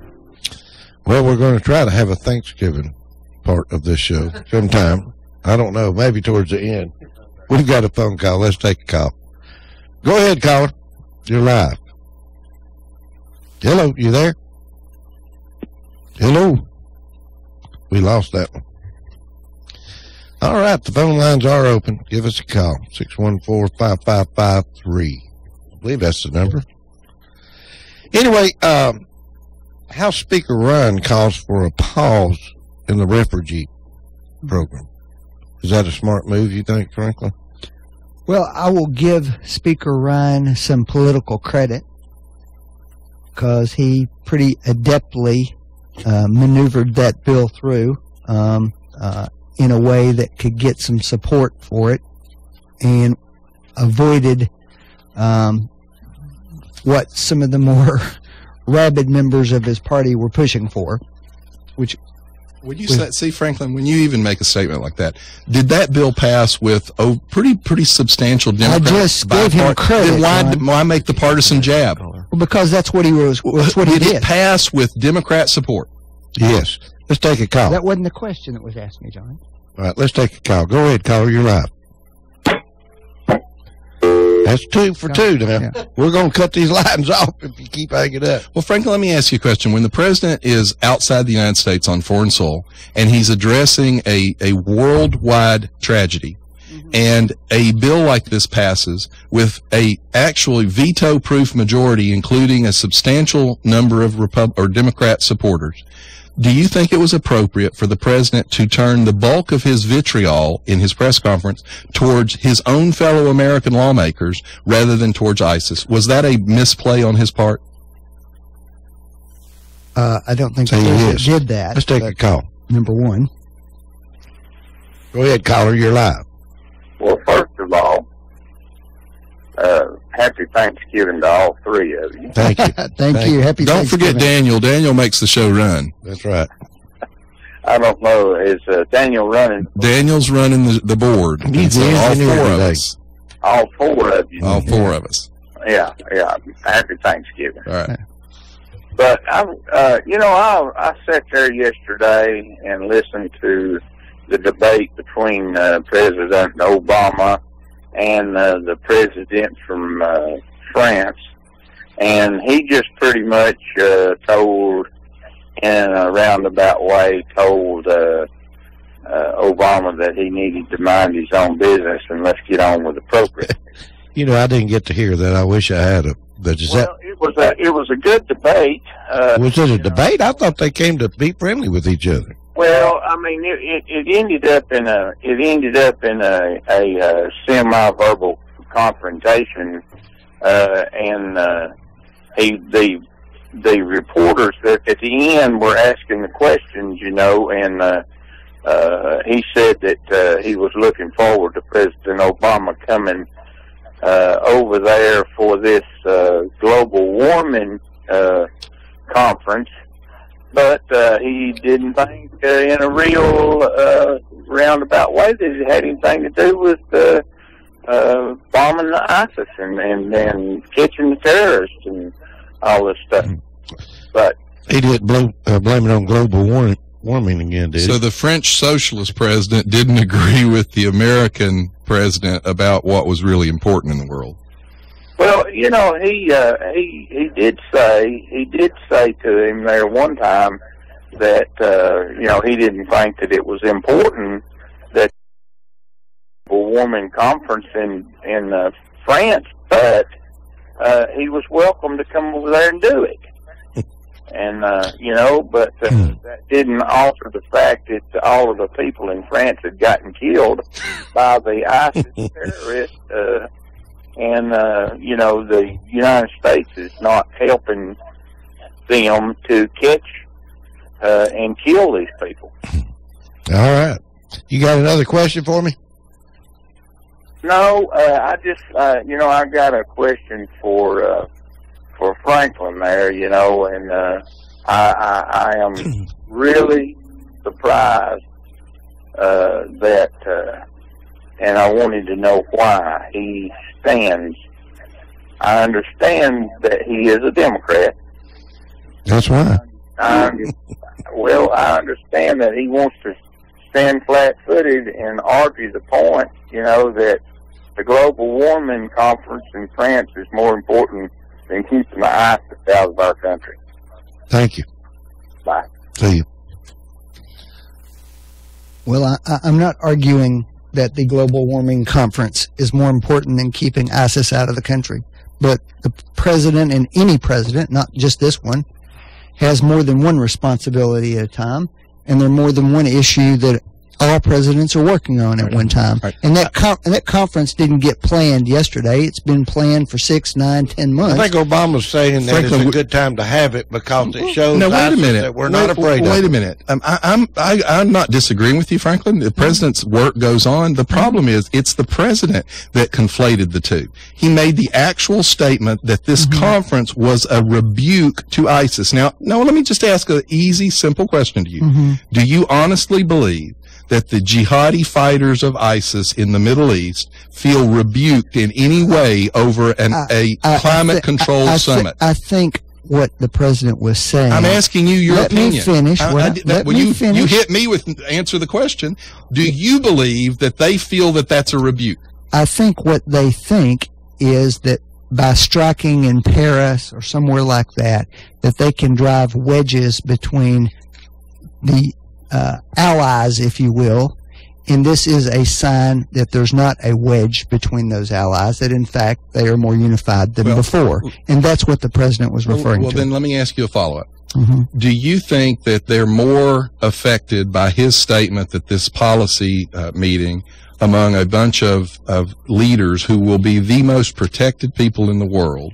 Speaker 7: Well, we're going to try to have a Thanksgiving part of this show sometime. I don't know, maybe towards the end. We've got a phone call. Let's take a call. Go ahead, caller. You're live. Hello, you there? Hello. We lost that one. All right, the phone lines are open. Give us a call, 614-5553. I believe that's the number. Anyway, House Speaker Ryan calls for a pause in the refugee program. Is that a smart move, you think, Franklin?
Speaker 8: Well, I will give Speaker Ryan some political credit because he pretty adeptly maneuvered that bill through in a way that could get some support for it and avoided what some of the more rabid members of his party were pushing for, which...
Speaker 9: When you see, Franklin, when you even make a statement like that, did that bill pass with pretty substantial Democrats?
Speaker 8: I just gave him credit.
Speaker 9: Then why make the partisan jab?
Speaker 8: Well, because that's what he was. That's what he did.
Speaker 9: Did it pass with Democrat support?
Speaker 7: Yes. Let's take a call.
Speaker 8: That wasn't the question that was asked me, John.
Speaker 7: All right, let's take a call. Go ahead, caller. You're live. That's 2 for 2 now. Yeah. We're going to cut these lines off if you keep hanging up.
Speaker 9: Well, Franklin, let me ask you a question. When the president is outside the United States on foreign soil and he's addressing a worldwide tragedy, and a bill like this passes with a actually veto-proof majority, including a substantial number of Democrat supporters, do you think it was appropriate for the president to turn the bulk of his vitriol in his press conference towards his own fellow American lawmakers rather than towards ISIS? Was that a misplay on his part?
Speaker 8: I don't think he did that.
Speaker 7: Let's take a call.
Speaker 8: Number one.
Speaker 7: Go ahead, caller. You're live.
Speaker 27: Well, first of all, happy Thanksgiving to all three of you.
Speaker 7: Thank you.
Speaker 8: Thank you. Happy
Speaker 9: Don't forget Daniel. Daniel makes the show run.
Speaker 7: That's right.
Speaker 27: I don't know. Is Daniel running?
Speaker 9: Daniel's running the board.
Speaker 7: He's
Speaker 9: And so all
Speaker 7: engineer
Speaker 9: four of
Speaker 7: today.
Speaker 9: us.
Speaker 27: All four of you.
Speaker 9: All four of us.
Speaker 27: Yeah. Happy Thanksgiving.
Speaker 9: All right.
Speaker 27: But I sat there yesterday and listened to the debate between President Obama and the president from France, and he just pretty much told, in a roundabout way, told Obama that he needed to mind his own business and let's get on with the program.
Speaker 7: You know, I didn't get to hear that. I wish I had.
Speaker 27: It was a good debate.
Speaker 7: Was it a debate? I thought they came to be friendly with each other.
Speaker 27: Well, I mean, it ended up in a semi-verbal confrontation, and the reporters that at the end were asking the questions, you know, and he said that he was looking forward to President Obama coming over there for this global warming conference, but he didn't think in a real roundabout way that it had anything to do with bombing the ISIS and catching the terrorists and all this stuff. But
Speaker 7: he didn't blame it on global warming again, did he?
Speaker 9: So the French socialist president didn't agree with the American president about what was really important in the world.
Speaker 27: Well, you know, he did say to him there one time that you know, he didn't think that it was important that the warming conference in France, but he was welcome to come over there and do it. And you know, but that didn't alter the fact that all of the people in France had gotten killed by the ISIS terrorists. And, you know, the United States is not helping them to catch and kill these people.
Speaker 7: All right. You got another question for me?
Speaker 27: No, I just, you know, I got a question for Franklin there, you know, and I am really surprised that, and I wanted to know why he stands. I understand that he is a Democrat.
Speaker 7: That's why.
Speaker 27: Well, I understand that he wants to stand flat-footed and argue the point, you know, that the global warming conference in France is more important than keeping the ISIS out of our country.
Speaker 7: Thank you.
Speaker 27: Bye.
Speaker 7: See you.
Speaker 8: Well, I'm not arguing that the global warming conference is more important than keeping ISIS out of the country. But the president, and any president, not just this one, has more than one responsibility at a time, and there are more than one issue that all presidents are working on at one time. Right. And that conference didn't get planned yesterday. It's been planned for 6, 9, 10 months.
Speaker 7: I think Obama's saying that it's a good time to have it because it shows that we're not afraid of it.
Speaker 9: Wait a minute. I'm not disagreeing with you, Franklin. The president's work goes on. The problem is it's the president that conflated the two. He made the actual statement that this conference was a rebuke to ISIS. Now, let me just ask an easy, simple question to you. Do you honestly believe that the jihadi fighters of ISIS in the Middle East feel rebuked in any way over a climate control summit?
Speaker 8: I think what the president was saying.
Speaker 9: I'm asking you your opinion.
Speaker 8: Let me finish.
Speaker 9: You hit me with answer the question. Do you believe that they feel that that's a rebuke?
Speaker 8: I think what they think is that by striking in Paris or somewhere like that, that they can drive wedges between the allies, if you will, and this is a sign that there's not a wedge between those allies, that in fact they are more unified than before. And that's what the president was referring to.
Speaker 9: Well, then let me ask you a follow-up. Do you think that they're more affected by his statement that this policy meeting among a bunch of leaders who will be the most protected people in the world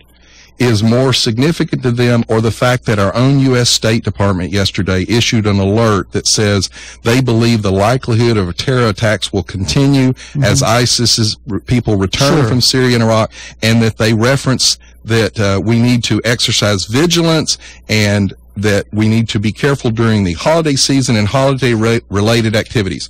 Speaker 9: is more significant to them, or the fact that our own U.S. State Department yesterday issued an alert that says they believe the likelihood of terror attacks will continue as ISIS's people return from Syria and Iraq, and that they reference that we need to exercise vigilance and that we need to be careful during the holiday season and holiday-related activities.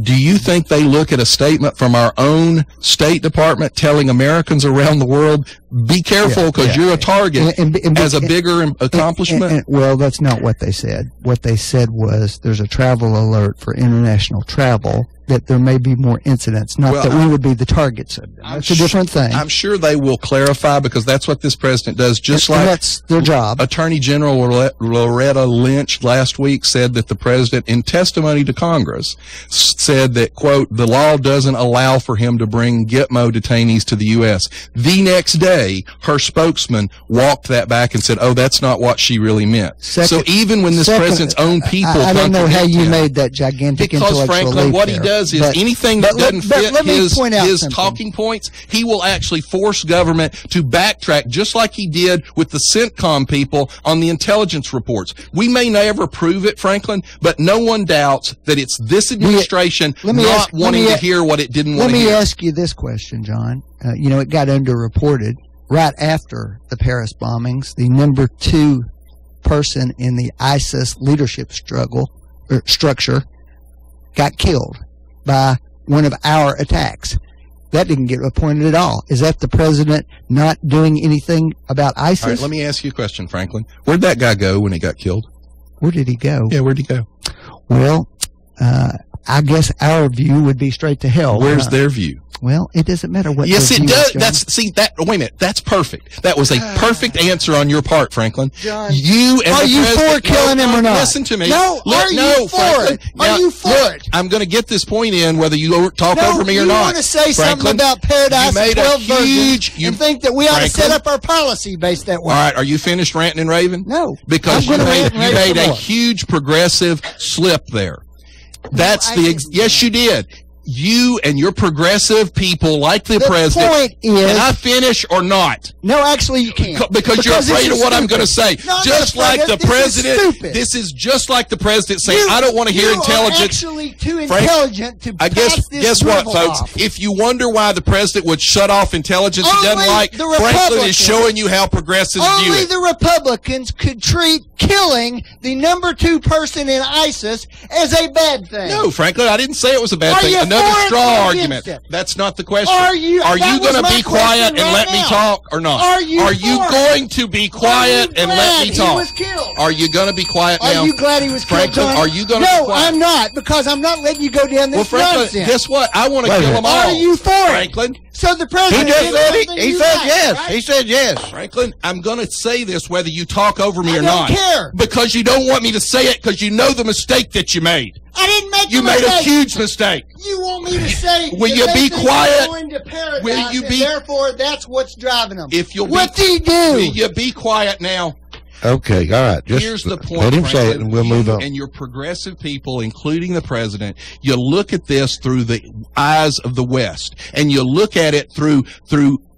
Speaker 9: Do you think they look at a statement from our own State Department telling Americans around the world, be careful because you're a target, as a bigger accomplishment?
Speaker 8: Well, that's not what they said. What they said was there's a travel alert for international travel, that there may be more incidents, not that we would be the targets of them. That's a different thing.
Speaker 9: I'm sure they will clarify, because that's what this president does, just like
Speaker 8: that's their job.
Speaker 9: Attorney General Loretta Lynch last week said that the president, in testimony to Congress, said that, quote, the law doesn't allow for him to bring Gitmo detainees to the U.S. The next day, her spokesman walked that back and said, oh, that's not what she really meant. So even when this president's own people
Speaker 8: I don't know how you made that gigantic intellectual leap.
Speaker 9: Because, Franklin, what he does is anything that doesn't fit his
Speaker 8: something.
Speaker 9: Talking points, he will actually force government to backtrack, just like he did with the CENTCOM people on the intelligence reports. We may never prove it, Franklin, but no one doubts that it's this administration not wanting to hear what it didn't want to hear.
Speaker 8: Let me ask you this question, John. It got underreported right after the Paris bombings. The number 2 person in the ISIS leadership structure got killed by one of our attacks. That didn't get reported at all. Is that the president not doing anything about ISIS?
Speaker 9: All right, let me ask you a question, Franklin. Where'd that guy go when he got killed?
Speaker 8: Where did he go?
Speaker 9: Yeah, where'd he go?
Speaker 8: Well, I guess our view would be straight to hell.
Speaker 9: Where's their view?
Speaker 8: Well, it doesn't matter what.
Speaker 9: Yes, it does.
Speaker 8: John.
Speaker 9: Wait a minute. That's perfect. That was a perfect answer on your part, Franklin.
Speaker 8: John,
Speaker 9: you and
Speaker 8: are you for killing him or not?
Speaker 9: Listen to me.
Speaker 8: No, are you for it? Are you for it?
Speaker 9: I'm going to get this point in, whether you talk over me or not.
Speaker 8: You want to say something about Paradise and 12 Virgins and think that we ought to set up our policy based that way.
Speaker 9: All right, are you finished ranting and raving?
Speaker 8: No,
Speaker 9: because you made a huge progressive slip there. That's yes, you did. You and your progressive people like the president.
Speaker 8: Point is,
Speaker 9: can I finish or not?
Speaker 8: No, actually you can't.
Speaker 9: Because you're afraid of what I'm going to say.
Speaker 8: No,
Speaker 9: just like the president. This is just like the president saying, I don't want to hear intelligence.
Speaker 8: You're actually too intelligent to pass this
Speaker 9: guess what, folks?
Speaker 8: Off.
Speaker 9: If you wonder why the president would shut off intelligence he doesn't like, Franklin is showing you how progressives view it.
Speaker 8: Only the Republicans could treat killing the number 2 person in ISIS as a bad thing.
Speaker 9: No, Franklin, I didn't say it was a bad thing. Another straw argument. That's not the question. Are you going to be quiet and let me talk or not? Are you going to be quiet and let me talk? Are you going to be quiet now?
Speaker 8: Are you glad he was killed,
Speaker 9: Franklin,
Speaker 8: John?
Speaker 9: are you going to be quiet?
Speaker 8: No, I'm not, because I'm not letting you go down this
Speaker 9: nonsense. Guess what? I want to kill them all.
Speaker 8: Are you for it?
Speaker 9: Franklin?
Speaker 8: So the president
Speaker 7: he said yes.
Speaker 8: Right?
Speaker 7: He said yes.
Speaker 9: Franklin, I'm going to say this whether you talk over me or
Speaker 8: I
Speaker 9: not.
Speaker 8: don't care.
Speaker 9: Because you don't want me to say it because you know the mistake that you made.
Speaker 8: I didn't make
Speaker 9: You made a huge mistake.
Speaker 8: You want me to say
Speaker 9: will you be quiet?
Speaker 8: Going to paradise,
Speaker 9: will you be?
Speaker 8: Therefore, that's what's driving them.
Speaker 9: If you'll
Speaker 8: what do you do?
Speaker 9: Will you be quiet now?
Speaker 7: Okay, all right. Just
Speaker 9: here's the point.
Speaker 7: Let him
Speaker 9: Franklin,
Speaker 7: say it, and we'll move on.
Speaker 9: And your progressive people, including the president, you look at this through the eyes of the West, and you look at it through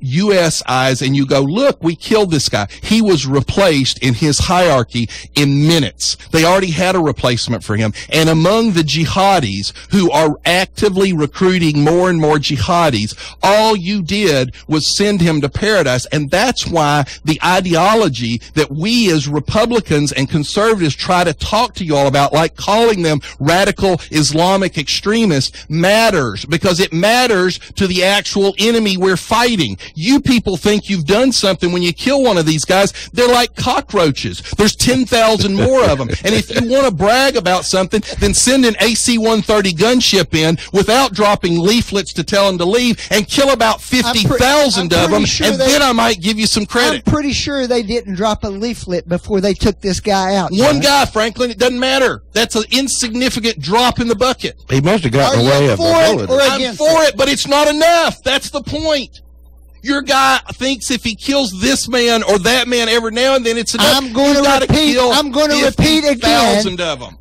Speaker 9: U.S. eyes, and you go, look, we killed this guy. He was replaced in his hierarchy in minutes. They already had a replacement for him. And among the jihadis who are actively recruiting more and more jihadis, all you did was send him to paradise. And that's why the ideology that we as Republicans and conservatives try to talk to you all about, like calling them radical Islamic extremists, matters, because it matters to the actual enemy we're fighting. You people think you've done something when you kill one of these guys. They're like cockroaches. There's 10,000 more of them. And if you want to brag about something, then send an AC-130 gunship in without dropping leaflets to tell them to leave and kill about 50,000 of them, and then I might give you some credit.
Speaker 8: I'm pretty sure they didn't drop a leaflet before they took this guy out.
Speaker 9: One guy, Franklin, it doesn't matter. That's an insignificant drop in the bucket.
Speaker 7: He must have gotten away of the bullet.
Speaker 9: I'm for it, but it's not enough. That's the point. Your guy thinks if he kills this man or that man every now and then, it's enough.
Speaker 8: I'm going to repeat again.
Speaker 9: Of them.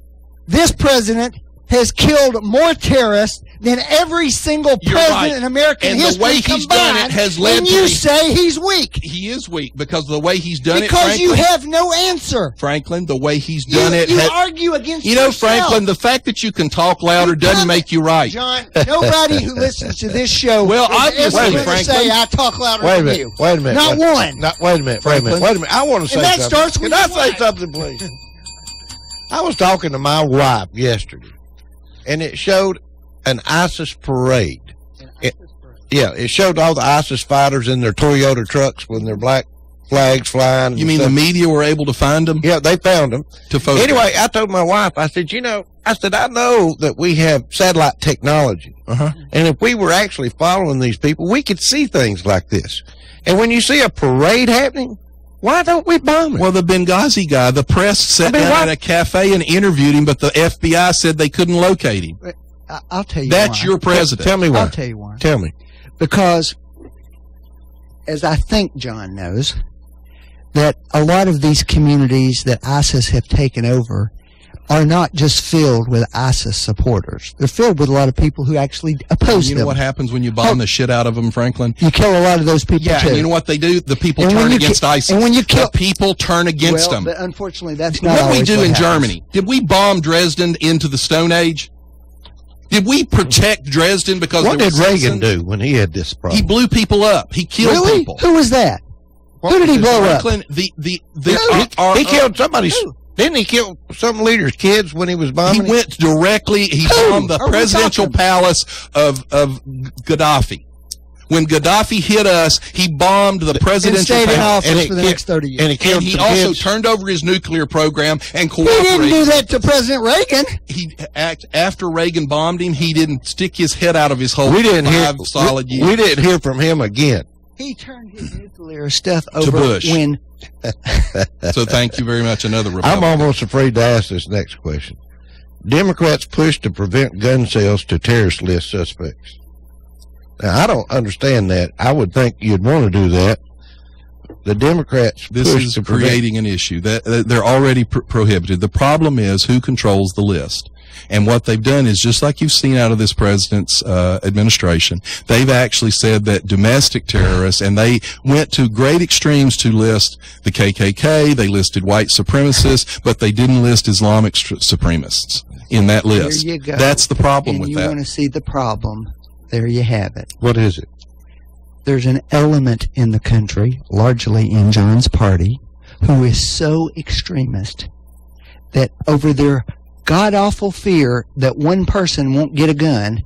Speaker 8: This president has killed more terrorists than every single president in American history
Speaker 9: the way he's
Speaker 8: combined,
Speaker 9: done it has led
Speaker 8: and
Speaker 9: to
Speaker 8: you say he's weak.
Speaker 9: He is weak because the way he's done
Speaker 8: because
Speaker 9: it, Franklin,
Speaker 8: you have no answer.
Speaker 9: Franklin, the way he's done it.
Speaker 8: You argue against
Speaker 9: yourself. Franklin, the fact that you can talk louder doesn't make you right.
Speaker 8: John, nobody who listens to this show
Speaker 9: is
Speaker 8: ever going to say I talk louder than you.
Speaker 7: Wait a minute.
Speaker 8: Not one.
Speaker 7: Wait a minute. I want to say something.
Speaker 8: Starts
Speaker 7: Can I say something, please? I was talking to my wife yesterday, and it showed an ISIS parade. It showed all the ISIS fighters in their Toyota trucks with their black flags flying.
Speaker 9: You mean the media were able to find them?
Speaker 7: Yeah, they found them.
Speaker 9: To photograph.
Speaker 7: Anyway, I told my wife, I said, I know that we have satellite technology. And if we were actually following these people, we could see things like this. And when you see a parade happening, why don't we bomb it?
Speaker 9: Well, the Benghazi guy, the press sat down at a cafe and interviewed him, but the FBI said they couldn't locate him.
Speaker 8: I'll tell you
Speaker 9: That's
Speaker 8: why.
Speaker 9: your president.
Speaker 7: Tell me why.
Speaker 8: I'll tell you why.
Speaker 7: Tell me.
Speaker 8: Because, as I think John knows, that a lot of these communities that ISIS have taken over are not just filled with ISIS supporters. They're filled with a lot of people who actually oppose them.
Speaker 9: You know what happens when you bomb the shit out of them, Franklin?
Speaker 8: You kill a lot of those people,
Speaker 9: yeah,
Speaker 8: too.
Speaker 9: and you know what they do? The people turn against ISIS.
Speaker 8: And when you kill...
Speaker 9: The people turn against them.
Speaker 8: But unfortunately, that's not
Speaker 9: what
Speaker 8: always
Speaker 9: we do in
Speaker 8: happens.
Speaker 9: Germany. Did we bomb Dresden into the Stone Age? Did we protect Dresden because
Speaker 7: what
Speaker 9: there
Speaker 7: did
Speaker 9: were
Speaker 7: Reagan
Speaker 9: citizens?
Speaker 7: do when he had this problem?
Speaker 9: He blew people up. He killed people.
Speaker 8: Who was that? Who did he blow up?
Speaker 9: Franklin,
Speaker 7: he killed somebody's... Didn't he kill some leader's kids when he was bombing?
Speaker 9: He went directly. He bombed the presidential palace of Gaddafi. When Gaddafi hit us, he bombed the presidential
Speaker 8: and stayed in
Speaker 9: palace.
Speaker 8: office for the next 30 years.
Speaker 9: And he also turned over his nuclear program and
Speaker 8: He
Speaker 9: cooperated.
Speaker 8: didn't do that to President Reagan.
Speaker 9: After Reagan bombed him, he didn't stick his head out of his hole
Speaker 7: We didn't
Speaker 9: for 5 solid years.
Speaker 7: We didn't hear from him again.
Speaker 8: He turned his nuclear stuff over
Speaker 9: to Bush.
Speaker 8: when...
Speaker 9: So thank you very much. Another Republican.
Speaker 7: I'm almost afraid to ask this next question. Democrats push to prevent gun sales to terrorist list suspects. Now, I don't understand that. I would think you'd want to do that. The Democrats
Speaker 9: This
Speaker 7: push
Speaker 9: is
Speaker 7: to prevent...
Speaker 9: creating an issue. That they're already prohibited. The problem is who controls the list. And what they've done is, just like you've seen out of this president's administration, they've actually said that domestic terrorists, and they went to great extremes to list the KKK, they listed white supremacists, but they didn't list Islamic supremacists in that list.
Speaker 8: There you go.
Speaker 9: That's the problem with
Speaker 8: you
Speaker 9: that.
Speaker 8: want to see the problem. There you have it.
Speaker 7: What is it?
Speaker 8: There's an element in the country, largely in John's party, who is so extremist that over their god-awful fear that one person won't get a gun,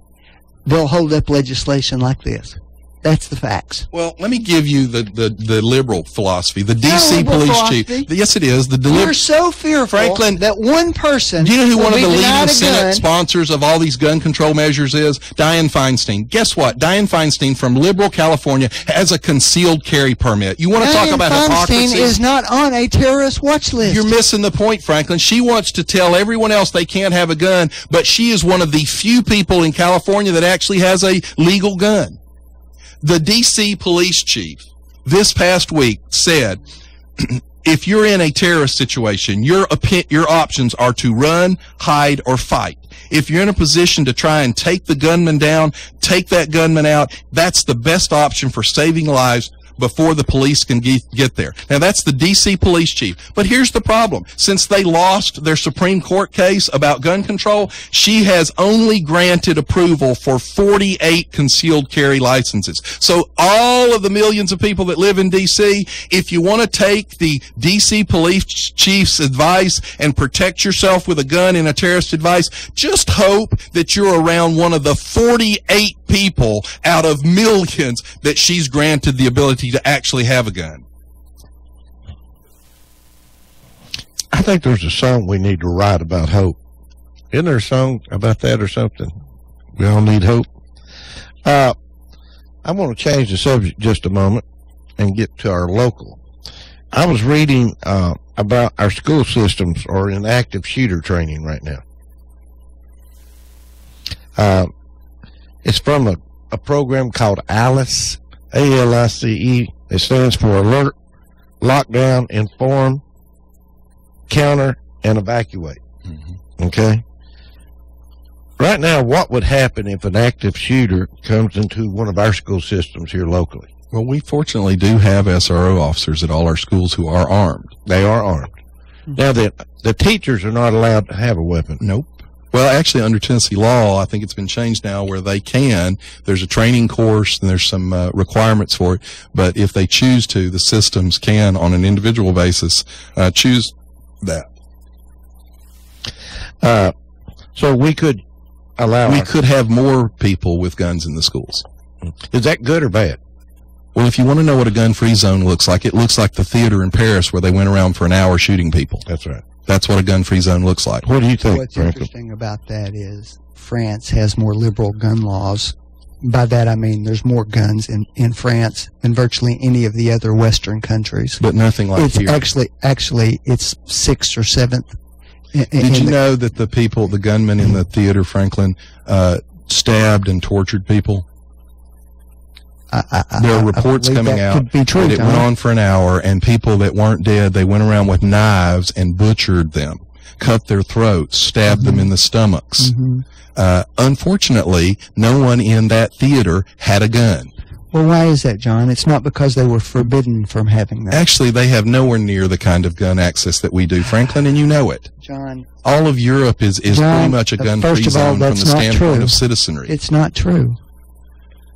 Speaker 8: they'll hold up legislation like this. That's the facts.
Speaker 9: Well, let me give you the liberal philosophy. The D.C.
Speaker 8: liberal
Speaker 9: police
Speaker 8: philosophy.
Speaker 9: chief. Yes, it is.
Speaker 8: You're so fearful,
Speaker 9: Franklin,
Speaker 8: that one person.
Speaker 9: Do you know who
Speaker 8: will
Speaker 9: one of
Speaker 8: be
Speaker 9: the leading
Speaker 8: denied a
Speaker 9: Senate
Speaker 8: gun.
Speaker 9: sponsors of all these gun control measures is? Dianne Feinstein. Guess what? Dianne Feinstein from liberal California has a concealed carry permit. You want to talk about hypocrisy?
Speaker 8: Feinstein is not on a terrorist watch list.
Speaker 9: You're missing the point, Franklin. She wants to tell everyone else they can't have a gun, but she is one of the few people in California that actually has a legal gun. The D.C. police chief this past week said, if you're in a terrorist situation, your options are to run, hide, or fight. If you're in a position to try and take the gunman down, take that gunman out, that's the best option for saving lives before the police can get there. Now, that's the D.C. police chief. But here's the problem. Since they lost their Supreme Court case about gun control, she has only granted approval for 48 concealed carry licenses. So all of the millions of people that live in D.C., if you want to take the D.C. police chief's advice and protect yourself with a gun in a terrorist advice, just hope that you're around one of the 48 people out of millions that she's granted the ability to actually have a gun.
Speaker 7: I think there's a song we need to write about hope. Isn't there a song about that or something? We all need hope. I want to change the subject just a moment and get to our local. I was reading about our school systems are in active shooter training right now. It's from a program called ALICE, A-L-I-C-E. It stands for Alert, Lockdown, Inform, Counter, and Evacuate. Mm-hmm. Okay? Right now, what would happen if an active shooter comes into one of our school systems here locally?
Speaker 9: Well, we fortunately do have SRO officers at all our schools who are armed.
Speaker 7: They are armed. Now, the teachers are not allowed to have a weapon.
Speaker 9: Nope. Well, actually, under Tennessee law, I think it's been changed now where they can. There's a training course and there's some requirements for it. But if they choose to, the systems can, on an individual basis, choose that.
Speaker 7: So we could
Speaker 9: could have more people with guns in the schools.
Speaker 7: Is that good or bad?
Speaker 9: Well, if you want to know what a gun-free zone looks like, it looks like the theater in Paris where they went around for an hour shooting people.
Speaker 7: That's right.
Speaker 9: That's what a gun-free zone looks like.
Speaker 7: What do you think,
Speaker 8: What's interesting about that is France has more liberal gun laws. By that I mean there's more guns in France than virtually any of the other Western countries.
Speaker 9: But nothing like
Speaker 8: it's
Speaker 9: here.
Speaker 8: Actually, it's 6th or 7th.
Speaker 9: Did you know that the gunmen in the theater, Franklin, stabbed and tortured people? There are reports coming out that it went on for an hour, and people that weren't dead, they went around with knives and butchered them, cut their throats, stabbed them in the stomachs. Unfortunately, no one in that theater had a gun.
Speaker 8: Well, why is that, John? It's not because they were forbidden from having that.
Speaker 9: Actually, they have nowhere near the kind of gun access that we do, Franklin, and you know it.
Speaker 8: John.
Speaker 9: All of Europe is pretty much a gun-free zone from the standpoint of citizenry.
Speaker 8: It's not true.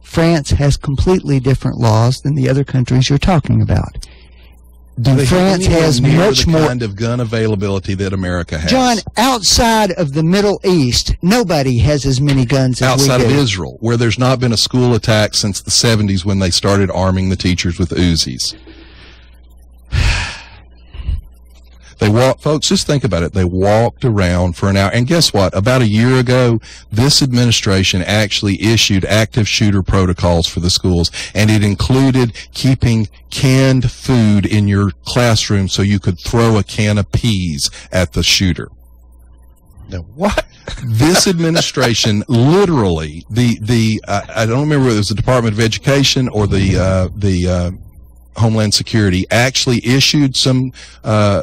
Speaker 8: France has completely different laws than the other countries you're talking about. France has much more
Speaker 9: kind of gun availability that America has.
Speaker 8: John, outside of the Middle East, nobody has as many guns as
Speaker 9: outside
Speaker 8: we do.
Speaker 9: of Israel, where there's not been a school attack since the 70s when they started arming the teachers with Uzis. Folks, just think about it. They walked around for an hour. And guess what? About a year ago, this administration actually issued active shooter protocols for the schools, and it included keeping canned food in your classroom so you could throw a can of peas at the shooter.
Speaker 7: What?
Speaker 9: This administration, literally, I don't remember whether it was the Department of Education or the Homeland Security, actually issued some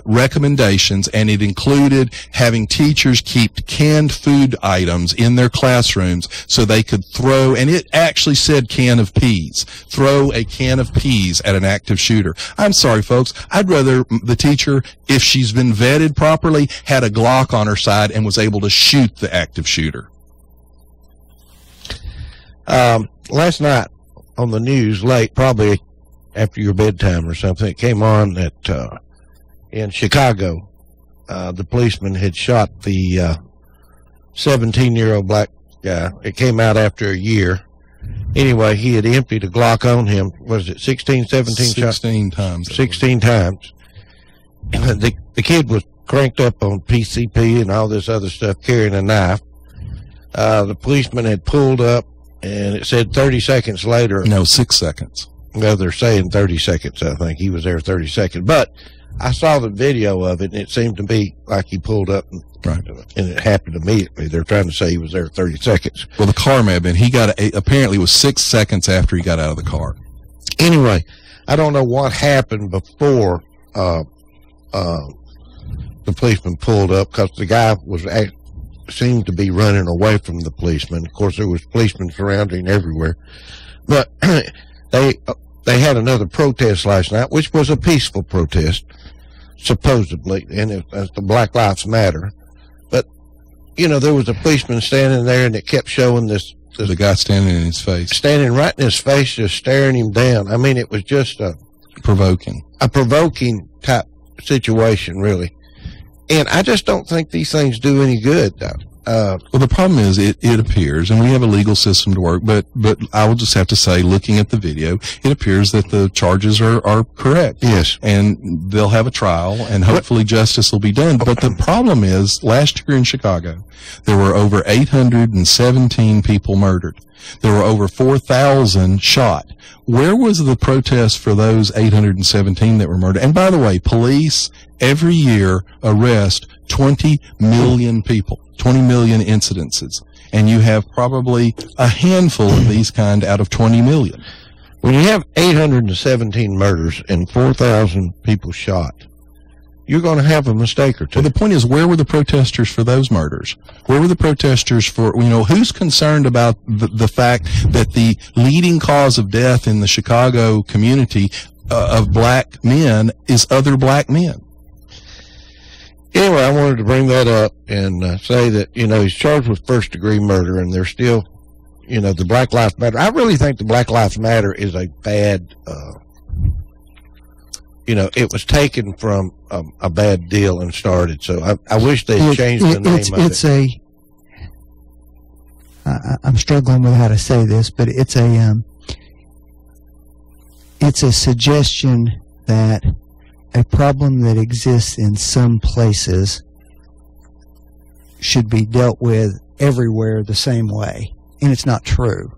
Speaker 9: recommendations, and it included having teachers keep canned food items in their classrooms so they could throw, and it actually said can of peas, throw a can of peas at an active shooter. I'm sorry, folks. I'd rather the teacher, if she's been vetted properly, had a Glock on her side and was able to shoot the active shooter.
Speaker 7: Last night on the news late, probably after your bedtime or something, it came on that in Chicago, the policeman had shot the 17-year-old black guy. It came out after a year. Anyway, he had emptied a Glock on him. Was it 16, 17 shots?
Speaker 9: 16 times.
Speaker 7: 16 times. The kid was cranked up on PCP and all this other stuff, carrying a knife. The policeman had pulled up, and it said 30 seconds later.
Speaker 9: No, 6 seconds.
Speaker 7: Well, they're saying 30 seconds, I think. He was there 30 seconds. But I saw the video of it, and it seemed to be like he pulled up, and it happened immediately. They're trying to say he was there 30 seconds.
Speaker 9: Well, the car may have been. Apparently it was 6 seconds after he got out of the car.
Speaker 7: Anyway, I don't know what happened before the policeman pulled up, because the guy seemed to be running away from the policeman. Of course, there was policemen surrounding everywhere. But they had another protest last night, which was a peaceful protest, supposedly, and it's the Black Lives Matter. But, you know, there was a policeman standing there, and it kept showing this
Speaker 9: the guy standing in his face.
Speaker 7: Standing right in his face, just staring him down. I mean, it was just a provoking type situation, really. And I just don't think these things do any good, though.
Speaker 9: Well, the problem is it appears, and we have a legal system to work, but I will just have to say, looking at the video, it appears that the charges are correct.
Speaker 7: Yes.
Speaker 9: And they'll have a trial, and hopefully justice will be done. But the problem is, last year in Chicago, there were over 817 people murdered. There were over 4,000 shot. Where was the protest for those 817 that were murdered? And by the way, police every year arrest 20 million people, 20 million incidences. And you have probably a handful of these kind out of 20 million.
Speaker 7: When you have 817 murders and 4,000 people shot, you're going to have a mistake or two.
Speaker 9: Well, the point is, where were the protesters for those murders? Where were the protesters for, who's concerned about the fact that the leading cause of death in the Chicago community of black men is other black men?
Speaker 7: Anyway, I wanted to bring that up and say that, he's charged with first-degree murder, and there's still, the Black Lives Matter. I really think the Black Lives Matter is a bad it was taken from a bad deal and started. So I wish they had changed the name of it.
Speaker 8: I'm struggling with how to say this, but it's a suggestion that a problem that exists in some places should be dealt with everywhere the same way, and it's not true.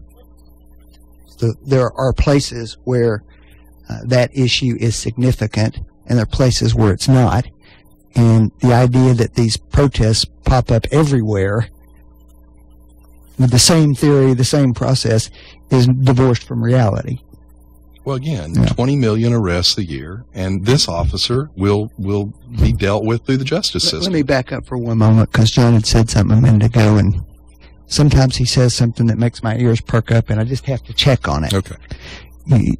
Speaker 8: There are places where that issue is significant, and there are places where it's not. And the idea that these protests pop up everywhere with the same theory, the same process, is divorced from reality.
Speaker 9: Well, again, 20 million arrests a year, and this officer will be dealt with through the justice system.
Speaker 8: Let me back up for one moment, because John had said something a minute ago, and sometimes he says something that makes my ears perk up, and I just have to check on it.
Speaker 9: Okay.
Speaker 8: You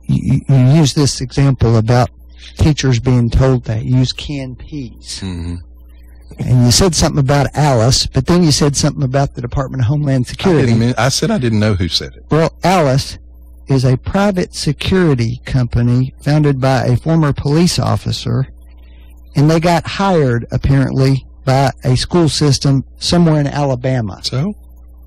Speaker 8: use this example about teachers being told to use canned peas.
Speaker 9: Mm-hmm.
Speaker 8: And you said something about Alice, but then you said something about the Department of Homeland Security.
Speaker 9: I said I didn't know who said it.
Speaker 8: Well, Alice is a private security company founded by a former police officer, and they got hired, apparently, by a school system somewhere in Alabama.
Speaker 9: So?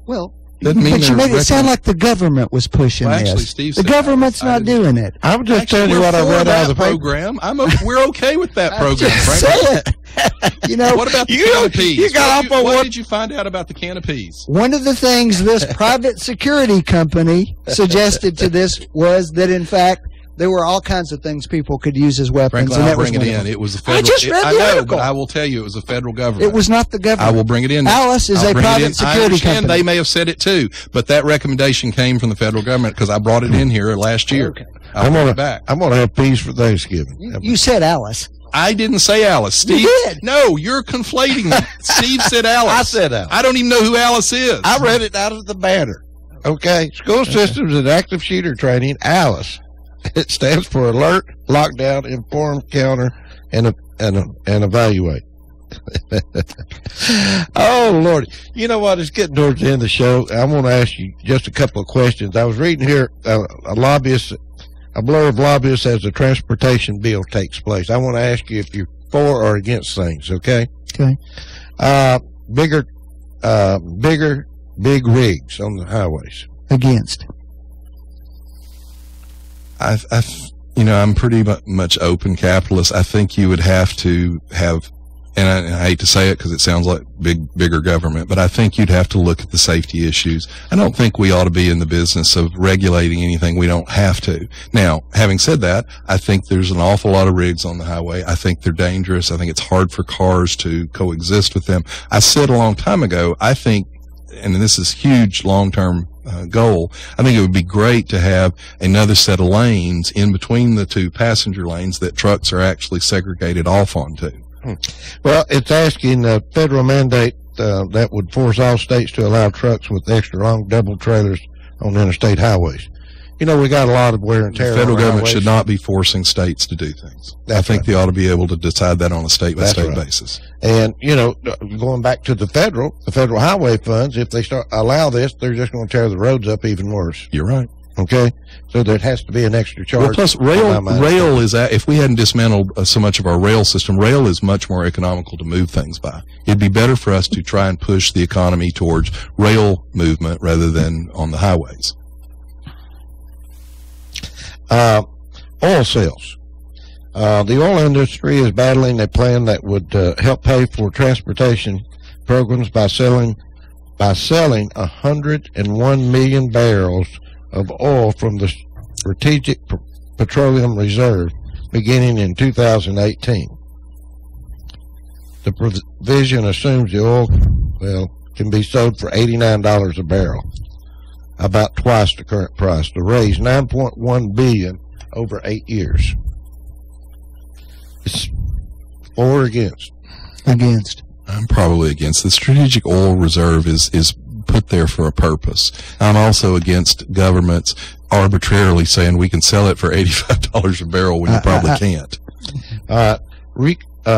Speaker 8: Well,
Speaker 9: doesn't mean
Speaker 8: but you made it sound like the government was pushing
Speaker 9: actually,
Speaker 8: this.
Speaker 9: Steve
Speaker 8: The government's not doing it.
Speaker 7: I was just telling you what I read out of the
Speaker 9: program. We're okay with that program,
Speaker 8: Just
Speaker 9: frankly.
Speaker 8: say it.
Speaker 9: What about the can of peas?
Speaker 7: You got off on
Speaker 9: what did you find out about the can of peas?
Speaker 8: One of the things this private security company suggested to this was that, in fact, there were all kinds of things people could use as weapons.
Speaker 9: Frankly,
Speaker 8: and
Speaker 9: I'll
Speaker 8: that was
Speaker 9: bring it
Speaker 8: one of
Speaker 9: in.
Speaker 8: them.
Speaker 9: It was the federal.
Speaker 8: I just read the article.
Speaker 9: But I will tell you, it was the federal government.
Speaker 8: It was not the government.
Speaker 9: I will bring it in.
Speaker 8: Alice is a private security
Speaker 9: I understand
Speaker 8: company.
Speaker 9: they may have said it too, but that recommendation came from the federal government because I brought it in here last year.
Speaker 8: Okay.
Speaker 9: I'm going back.
Speaker 7: I'm going to have peas for Thanksgiving.
Speaker 8: You said Alice.
Speaker 9: I didn't say Alice. Steve.
Speaker 8: You did.
Speaker 9: No, you're conflating. Steve said Alice.
Speaker 7: I said Alice.
Speaker 9: I don't even know who Alice is.
Speaker 7: I read it out of the banner. Okay. School Systems and Active Shooter Training, Alice. It stands for Alert, Lockdown, Inform, Counter, and Evaluate. Oh, Lord. You know what? It's getting towards the end of the show. I want to ask you just a couple of questions. I was reading here a blur of lobbyists as the transportation bill takes place. I want to ask you if you're for or against things, okay?
Speaker 8: Okay.
Speaker 7: Big rigs on the highways.
Speaker 8: Against.
Speaker 9: I'm pretty much open capitalist. I think you would have to have, and I hate to say it because it sounds like bigger government, but I think you'd have to look at the safety issues. I don't think we ought to be in the business of regulating anything we don't have to. Now, having said that, I think there's an awful lot of rigs on the highway. I think they're dangerous. I think it's hard for cars to coexist with them. I said a long time ago, I think, and this is huge long-term goal, I think it would be great to have another set of lanes in between the two passenger lanes that trucks are actually segregated off onto.
Speaker 7: Well, it's asking a federal mandate that would force all states to allow trucks with extra long double trailers on interstate highways. We got a lot of wear and tear.
Speaker 9: The federal
Speaker 7: on
Speaker 9: government
Speaker 7: highways.
Speaker 9: should not be forcing states to do things.
Speaker 7: That's
Speaker 9: I think
Speaker 7: right.
Speaker 9: they ought to be able to decide that on a state-by-state
Speaker 7: That's right.
Speaker 9: basis.
Speaker 7: And, going back to the federal highway funds, if they allow this, they're just going to tear the roads up even worse.
Speaker 9: You're right.
Speaker 7: Okay? So there has to be an extra charge.
Speaker 9: Well, plus rail is, if we hadn't dismantled so much of our rail system, rail is much more economical to move things by. It'd be better for us to try and push the economy towards rail movement rather than on the highways.
Speaker 7: Oil sales. The oil industry is battling a plan that would help pay for transportation programs by selling 101 million barrels of oil from the Strategic Petroleum Reserve beginning in 2018. The provision assumes the oil, can be sold for $89 a barrel, about twice the current price, to raise $9.1 billion over 8 years. It's for or against?
Speaker 8: Against.
Speaker 9: I'm probably against. The Strategic Oil Reserve is put there for a purpose. I'm also against governments arbitrarily saying we can sell it for $85 a barrel when you probably can't.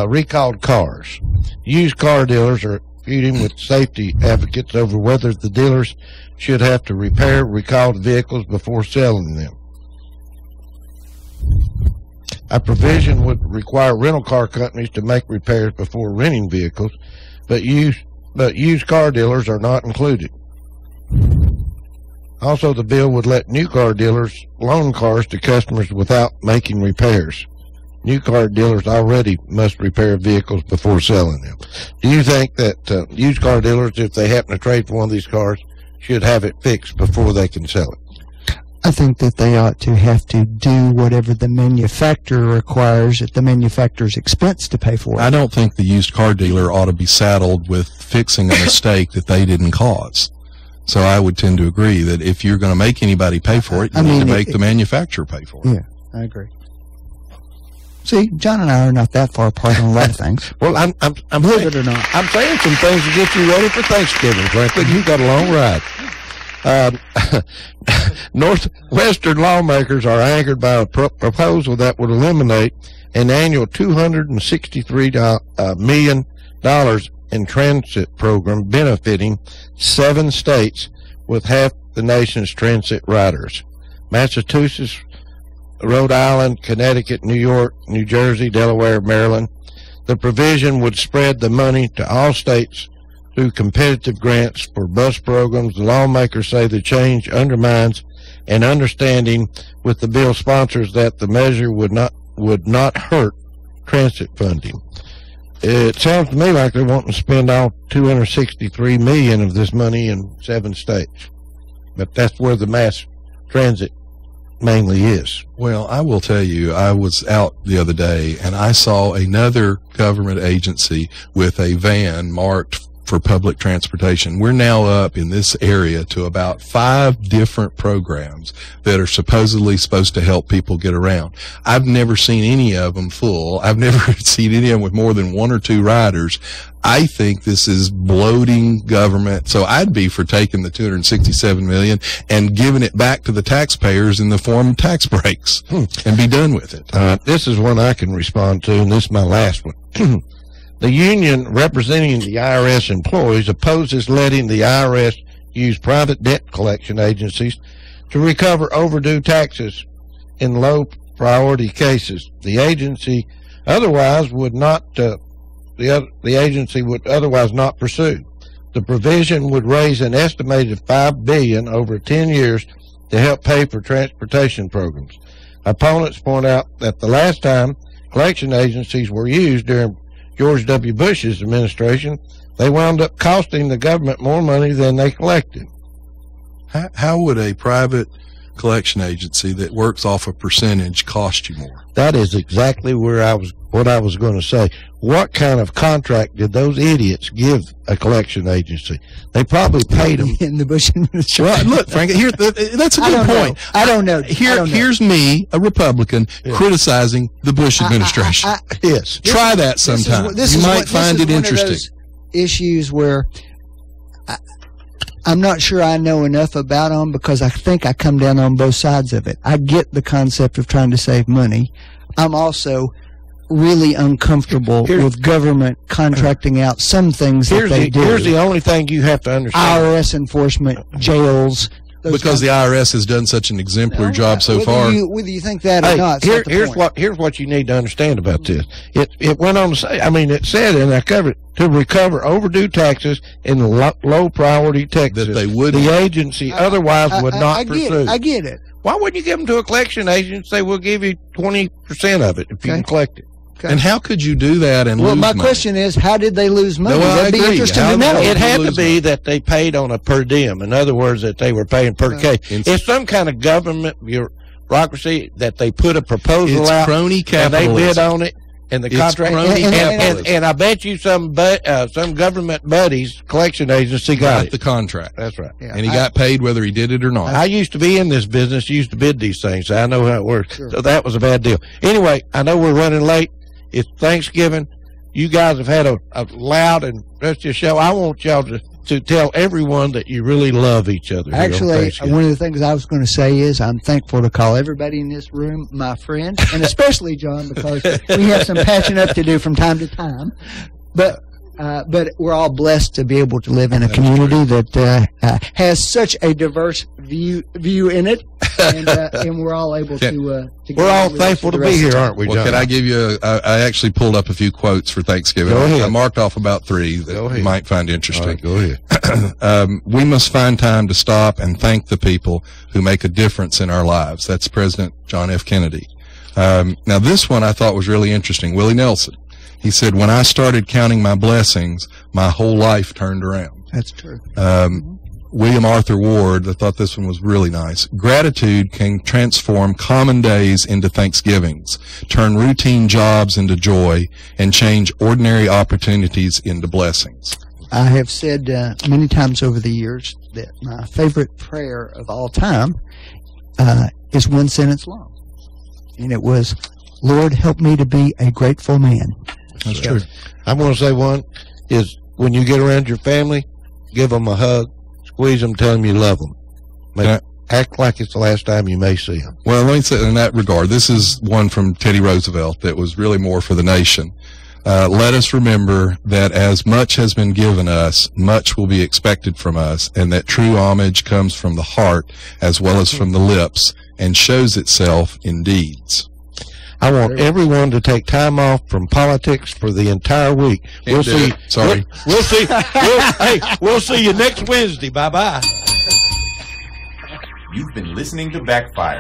Speaker 7: Recalled cars. Used car dealers are feuding with safety advocates over whether the dealers should have to repair recalled vehicles before selling them. A provision would require rental car companies to make repairs before renting vehicles, but used car dealers are not included. Also, the bill would let new car dealers loan cars to customers without making repairs. New car dealers already must repair vehicles before selling them. Do you think that used car dealers, if they happen to trade for one of these cars, should have it fixed before they can sell it?
Speaker 8: I think that they ought to have to do whatever the manufacturer requires at the manufacturer's expense to pay for it.
Speaker 9: I don't think the used car dealer ought to be saddled with fixing a mistake that they didn't cause. So I would tend to agree that if you're going to make anybody pay for it, you need to make the manufacturer pay for it.
Speaker 8: Yeah, I agree. See, John and I are not that far apart on a lot of things.
Speaker 7: Well, I'm
Speaker 8: believe it or not,
Speaker 7: I'm saying some things to get you ready for Thanksgiving, Franklin. You got a long ride. Northwestern lawmakers are angered by a proposal that would eliminate an annual $263 million in transit program benefiting 7 states with half the nation's transit riders: Massachusetts, Rhode Island, Connecticut, New York, New Jersey, Delaware, Maryland. The provision would spread the money to all states through competitive grants for bus programs. The lawmakers say the change undermines an understanding with the bill sponsors that the measure would not hurt transit funding. It sounds to me like they're wanting to spend all $263 million of this money in 7 states, but that's where the mass transit mainly is.
Speaker 9: Well, I will tell you, I was out the other day and I saw another government agency with a van marked for public transportation. We're now up in this area to about 5 different programs that are supposedly supposed to help people get around. I've never seen any of them full. I've never seen any of them with more than 1 or 2 riders. I think this is bloating government. So I'd be for taking the $267 million and giving it back to the taxpayers in the form of tax breaks and be done with it.
Speaker 7: This is one I can respond to, and this is my last one. The union representing the IRS employees opposes letting the IRS use private debt collection agencies to recover overdue taxes in low priority cases. The agency otherwise would not the agency would otherwise not pursue. The provision would raise an estimated $5 billion over 10 years to help pay for transportation programs. Opponents point out that the last time collection agencies were used during George W. Bush's administration, they wound up costing the government more money than they collected.
Speaker 9: How would a private collection agency that works off a percentage cost you more?
Speaker 7: That is exactly what I was going to say. What kind of contract did those idiots give a collection agency? They probably paid them.
Speaker 8: In the Bush administration.
Speaker 9: Well, look, Frank, that's a good point.
Speaker 8: I don't know.
Speaker 9: Here's me, a Republican, criticizing the Bush administration.
Speaker 7: Yes.
Speaker 9: Try that sometime. You might find it interesting.
Speaker 8: Issues where I'm not sure I know enough about them because I think I come down on both sides of it. I get the concept of trying to save money. I'm also really uncomfortable with government contracting out some things that they do.
Speaker 7: Here's the only thing you have to understand.
Speaker 8: IRS enforcement, jails.
Speaker 9: Because the IRS has done such an exemplary job so far.
Speaker 8: Whether you think that or not,
Speaker 7: here's what you need to understand about this. It went on to say, it said, and I covered it, to recover overdue taxes in low priority Texas
Speaker 9: that they wouldn't.
Speaker 7: The agency otherwise would not pursue.
Speaker 8: I get it.
Speaker 7: Why wouldn't you give them to a collection agency and say, we'll give you 20% of it if you can collect it?
Speaker 9: Okay. And how could you do that and lose money?
Speaker 8: Well, my question is, how did they lose money? That'd be interesting to know.
Speaker 7: It had to be that they paid on a per diem. In other words, that they were paying per case. It's some kind of government bureaucracy that they put a proposal out.
Speaker 9: It's crony capitalism.
Speaker 7: And they bid on it. And the contract, and I bet you some government buddies collection agency got
Speaker 9: the contract.
Speaker 7: That's right.
Speaker 9: Yeah, and he got paid whether he did it or not.
Speaker 7: I used to be in this business, used to bid these things. So I know how it works. Sure. So that was a bad deal. Anyway, I know we're running late. It's Thanksgiving. You guys have had a loud and festive show. I want y'all to tell everyone that you really love each other.
Speaker 8: Actually, one of the things I was going to say is I'm thankful to call everybody in this room my friend, and especially John, because we have some patching up to do from time to time. But But we're all blessed to be able to live in a community that has such a diverse view in it, and we're all able to
Speaker 7: we're all thankful to be here, aren't we, John?
Speaker 9: Well, can I give you I actually pulled up a few quotes for Thanksgiving.
Speaker 7: Go ahead.
Speaker 9: I marked off about 3 that you might find interesting.
Speaker 7: All right, go ahead.
Speaker 9: We must find time to stop and thank the people who make a difference in our lives. That's President John F. Kennedy. Now, this one I thought was really interesting. Willie Nelson. He said, when I started counting my blessings, my whole life turned around.
Speaker 8: That's true.
Speaker 9: William Arthur Ward, I thought this one was really nice. Gratitude can transform common days into Thanksgivings, turn routine jobs into joy, and change ordinary opportunities into blessings.
Speaker 8: I have said many times over the years that my favorite prayer of all time is one sentence long. And it was, Lord, help me to be a grateful man.
Speaker 7: That's true. I'm going to say one is when you get around your family, give them a hug, squeeze them, tell them you love them. Act like it's the last time you may see them.
Speaker 9: Well, let me say in that regard, this is one from Teddy Roosevelt that was really more for the nation. Let us remember that as much has been given us, much will be expected from us, and that true homage comes from the heart as well as from the lips and shows itself in deeds.
Speaker 7: I want everyone to take time off from politics for the entire week. We'll see.
Speaker 9: Sorry.
Speaker 7: We'll see. We'll see you next Wednesday. Bye-bye.
Speaker 6: You've been listening to Backfire.